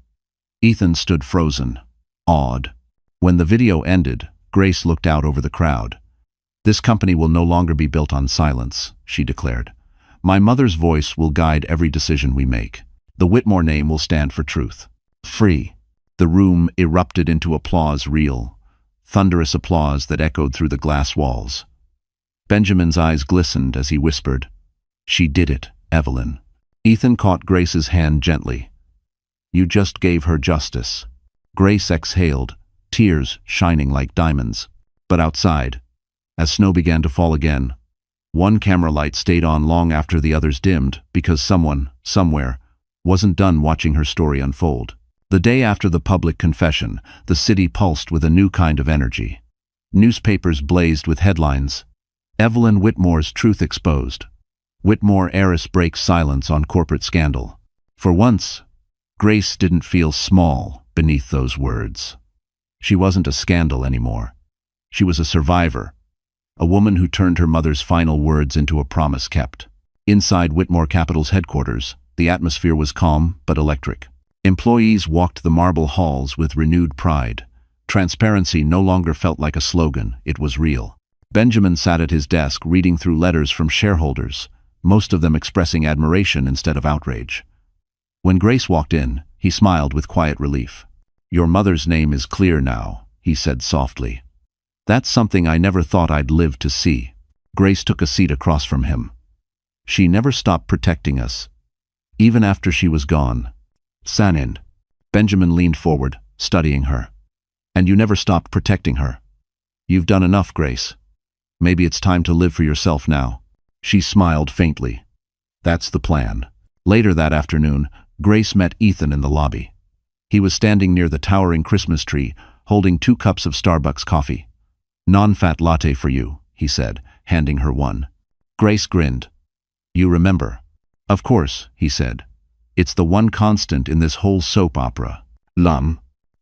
Ethan stood frozen, awed. When the video ended, Grace looked out over the crowd. This company will no longer be built on silence, she declared. My mother's voice will guide every decision we make. The Whitmore name will stand for truth. Free. The room erupted into applause, real, thunderous applause that echoed through the glass walls. Benjamin's eyes glistened as he whispered, "She did it, Evelyn." Ethan caught Grace's hand gently. "You just gave her justice." Grace exhaled, tears shining like diamonds. But outside, as snow began to fall again, one camera light stayed on long after the others dimmed because someone, somewhere, wasn't done watching her story unfold. The day after the public confession, the city pulsed with a new kind of energy. Newspapers blazed with headlines. Evelyn Whitmore's truth exposed. Whitmore heiress breaks silence on corporate scandal. For once, Grace didn't feel small beneath those words. She wasn't a scandal anymore. She was a survivor, a woman who turned her mother's final words into a promise kept. Inside Whitmore Capitol's headquarters, the atmosphere was calm but electric. Employees walked the marble halls with renewed pride. Transparency no longer felt like a slogan, it was real. Benjamin sat at his desk reading through letters from shareholders, most of them expressing admiration instead of outrage. When Grace walked in, he smiled with quiet relief. "Your mother's name is clear now," he said softly. "That's something I never thought I'd live to see." Grace took a seat across from him. "She never stopped protecting us, even after she was gone." Sanin. Benjamin leaned forward, studying her. "And you never stopped protecting her. You've done enough, Grace. Maybe it's time to live for yourself now." She smiled faintly. "That's the plan." Later that afternoon, Grace met Ethan in the lobby. He was standing near the towering Christmas tree, holding 2 cups of Starbucks coffee. "Non-fat latte for you," he said, handing her one. Grace grinned. "You remember?" "Of course," he said. "It's the one constant in this whole soap opera."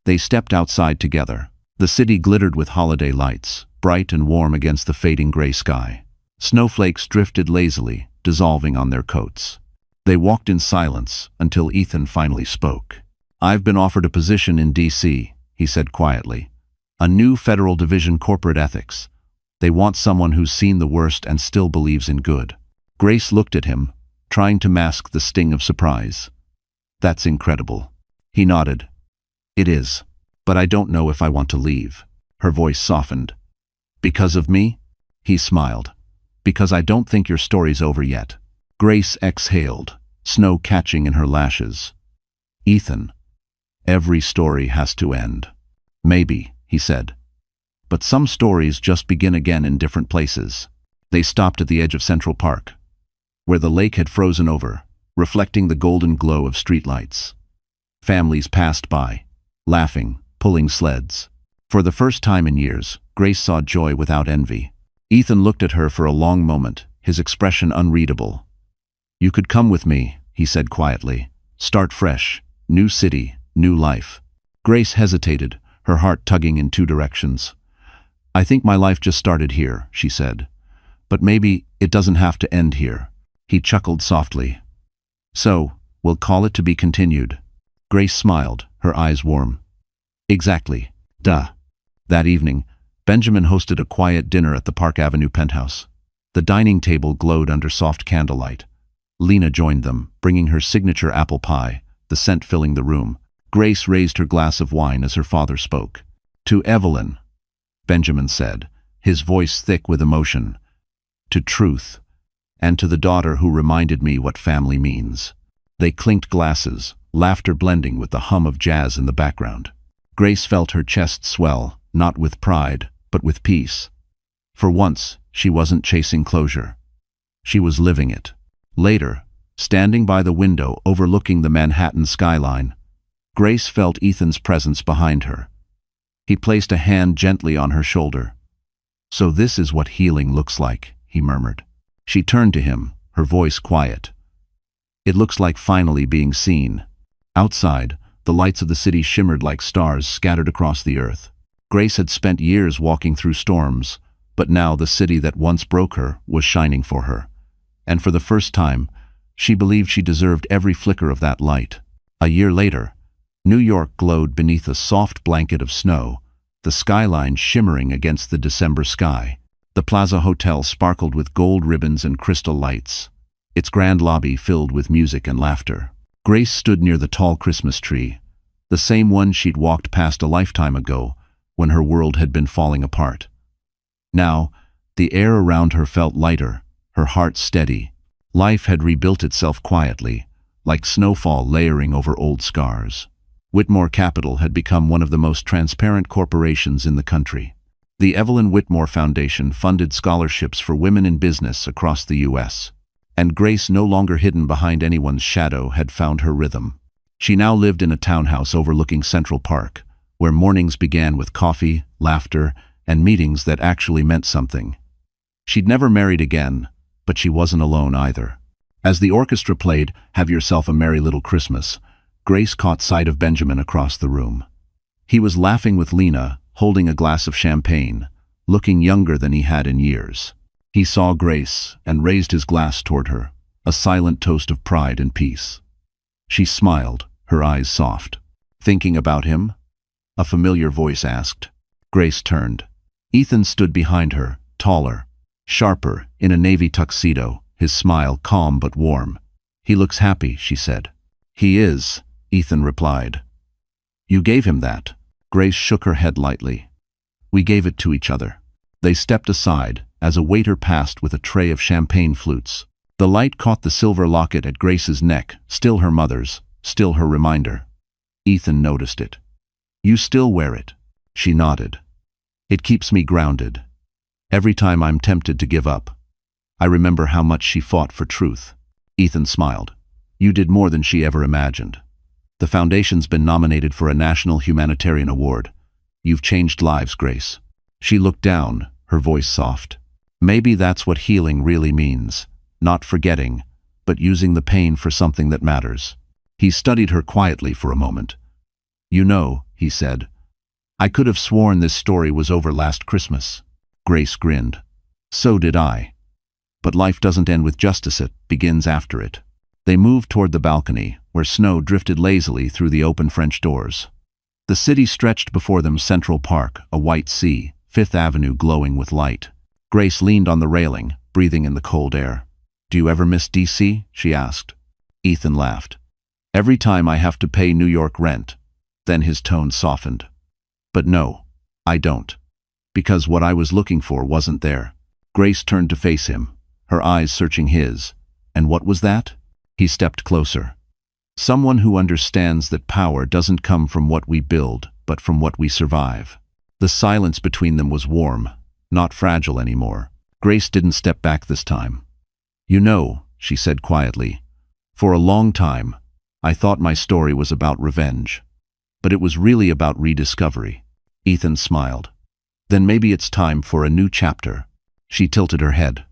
They stepped outside together. The city glittered with holiday lights, bright and warm against the fading gray sky. Snowflakes drifted lazily, dissolving on their coats. They walked in silence until Ethan finally spoke. "I've been offered a position in D.C., he said quietly. "A new federal division, corporate ethics. They want someone who's seen the worst and still believes in good." Grace looked at him, trying to mask the sting of surprise. "That's incredible." He nodded. "It is, but I don't know if I want to leave." Her voice softened. "Because of me?" He smiled. "Because I don't think your story's over yet." Grace exhaled, snow catching in her lashes. "Ethan, every story has to end." "Maybe," he said. "But some stories just begin again in different places." They stopped at the edge of Central Park, where the lake had frozen over, reflecting the golden glow of streetlights. Families passed by, laughing, pulling sleds. For the first time in years, Grace saw joy without envy. Ethan looked at her for a long moment, his expression unreadable. "You could come with me," he said quietly. "Start fresh. New city, new life." Grace hesitated, her heart tugging in two directions. "I think my life just started here," she said. "But maybe it doesn't have to end here." He chuckled softly. "So, we'll call it to be continued." Grace smiled, her eyes warm. "Exactly. Duh." That evening, Benjamin hosted a quiet dinner at the Park Avenue penthouse. The dining table glowed under soft candlelight. Lena joined them, bringing her signature apple pie, the scent filling the room. Grace raised her glass of wine as her father spoke. "To Evelyn," Benjamin said, his voice thick with emotion. "To Truth, and to the daughter who reminded me what family means." They clinked glasses, laughter blending with the hum of jazz in the background. Grace felt her chest swell, not with pride, but with peace. For once, she wasn't chasing closure. She was living it. Later, standing by the window overlooking the Manhattan skyline, Grace felt Ethan's presence behind her. He placed a hand gently on her shoulder. "So this is what healing looks like," he murmured. She turned to him, her voice quiet. "It looks like finally being seen." Outside, the lights of the city shimmered like stars scattered across the earth. Grace had spent years walking through storms, but now the city that once broke her was shining for her. And for the first time, she believed she deserved every flicker of that light. A year later, New York glowed beneath a soft blanket of snow, the skyline shimmering against the December sky. The Plaza Hotel sparkled with gold ribbons and crystal lights, its grand lobby filled with music and laughter. Grace stood near the tall Christmas tree, the same one she'd walked past a lifetime ago when her world had been falling apart. Now, the air around her felt lighter, her heart steady. Life had rebuilt itself quietly, like snowfall layering over old scars. Whitmore Capital had become one of the most transparent corporations in the country. The Evelyn Whitmore Foundation funded scholarships for women in business across the U.S. And Grace, no longer hidden behind anyone's shadow, had found her rhythm. She now lived in a townhouse overlooking Central Park, where mornings began with coffee, laughter, and meetings that actually meant something. She'd never married again, but she wasn't alone either. As the orchestra played "Have Yourself a Merry Little Christmas," Grace caught sight of Benjamin across the room. He was laughing with Lena, holding a glass of champagne, looking younger than he had in years. He saw Grace and raised his glass toward her, a silent toast of pride and peace. She smiled, her eyes soft. "Thinking about him?" a familiar voice asked. Grace turned. Ethan stood behind her, taller, sharper, in a navy tuxedo, his smile calm but warm. "He looks happy," she said. "He is," Ethan replied. "You gave him that?" Grace shook her head lightly. "We gave it to each other." They stepped aside as a waiter passed with a tray of champagne flutes. The light caught the silver locket at Grace's neck, still her mother's, still her reminder. Ethan noticed it. "You still wear it?" She nodded. "It keeps me grounded. Every time I'm tempted to give up, I remember how much she fought for truth." Ethan smiled. "You did more than she ever imagined. The foundation's been nominated for a National Humanitarian Award. You've changed lives, Grace." She looked down, her voice soft. "Maybe that's what healing really means. Not forgetting, but using the pain for something that matters." He studied her quietly for a moment. "You know," he said, "I could have sworn this story was over last Christmas." Grace grinned. "So did I. But life doesn't end with justice, it begins after it." They moved toward the balcony, where snow drifted lazily through the open French doors. The city stretched before them: Central Park, a white sea, Fifth Avenue glowing with light. Grace leaned on the railing, breathing in the cold air. "Do you ever miss D.C.?" she asked. Ethan laughed. "Every time I have to pay New York rent." Then his tone softened. "But no, I don't. Because what I was looking for wasn't there." Grace turned to face him, her eyes searching his. "And what was that?" He stepped closer. "Someone who understands that power doesn't come from what we build, but from what we survive." The silence between them was warm, not fragile anymore. Grace didn't step back this time. "You know," she said quietly, "for a long time, I thought my story was about revenge. But it was really about rediscovery." Ethan smiled. "Then maybe it's time for a new chapter." She tilted her head.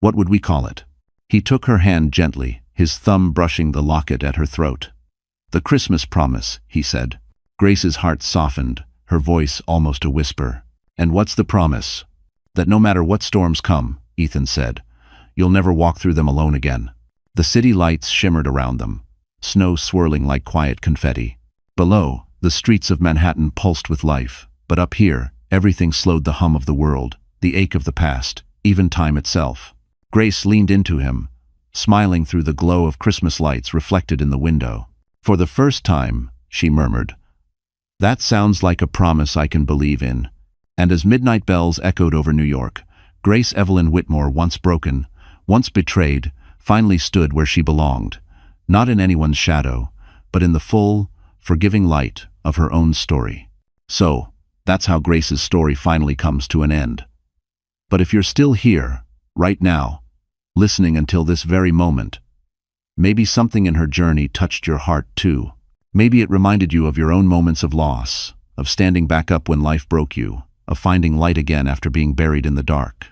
"What would we call it?" He took her hand gently, his thumb brushing the locket at her throat. "The Christmas Promise," he said. Grace's heart softened, her voice almost a whisper. "And what's the promise?" "That no matter what storms come," Ethan said, "you'll never walk through them alone again." The city lights shimmered around them, snow swirling like quiet confetti. Below, the streets of Manhattan pulsed with life, but up here, everything slowed: the hum of the world, the ache of the past, even time itself. Grace leaned into him, smiling through the glow of Christmas lights reflected in the window. "For the first time," she murmured, "that sounds like a promise I can believe in." And as midnight bells echoed over New York, Grace Evelyn Whitmore, once broken, once betrayed, finally stood where she belonged, not in anyone's shadow, but in the full, forgiving light of her own story. So, that's how Grace's story finally comes to an end. But if you're still here, right now, listening until this very moment, maybe something in her journey touched your heart too. Maybe it reminded you of your own moments of loss, of standing back up when life broke you, of finding light again after being buried in the dark.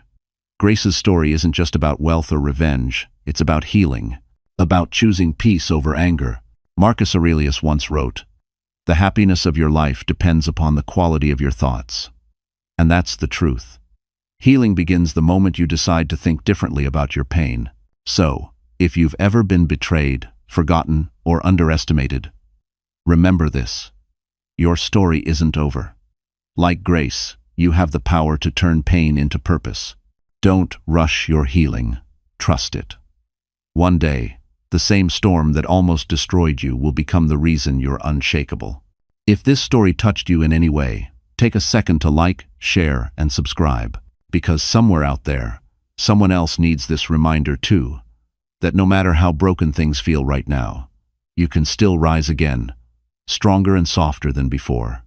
Grace's story isn't just about wealth or revenge, it's about healing, about choosing peace over anger. Marcus Aurelius once wrote, "The happiness of your life depends upon the quality of your thoughts." And that's the truth. Healing begins the moment you decide to think differently about your pain. So, if you've ever been betrayed, forgotten, or underestimated, remember this: your story isn't over. Like Grace, you have the power to turn pain into purpose. Don't rush your healing. Trust it. One day, the same storm that almost destroyed you will become the reason you're unshakable. If this story touched you in any way, take a second to like, share, and subscribe. Because somewhere out there, someone else needs this reminder too, that no matter how broken things feel right now, you can still rise again, stronger and softer than before.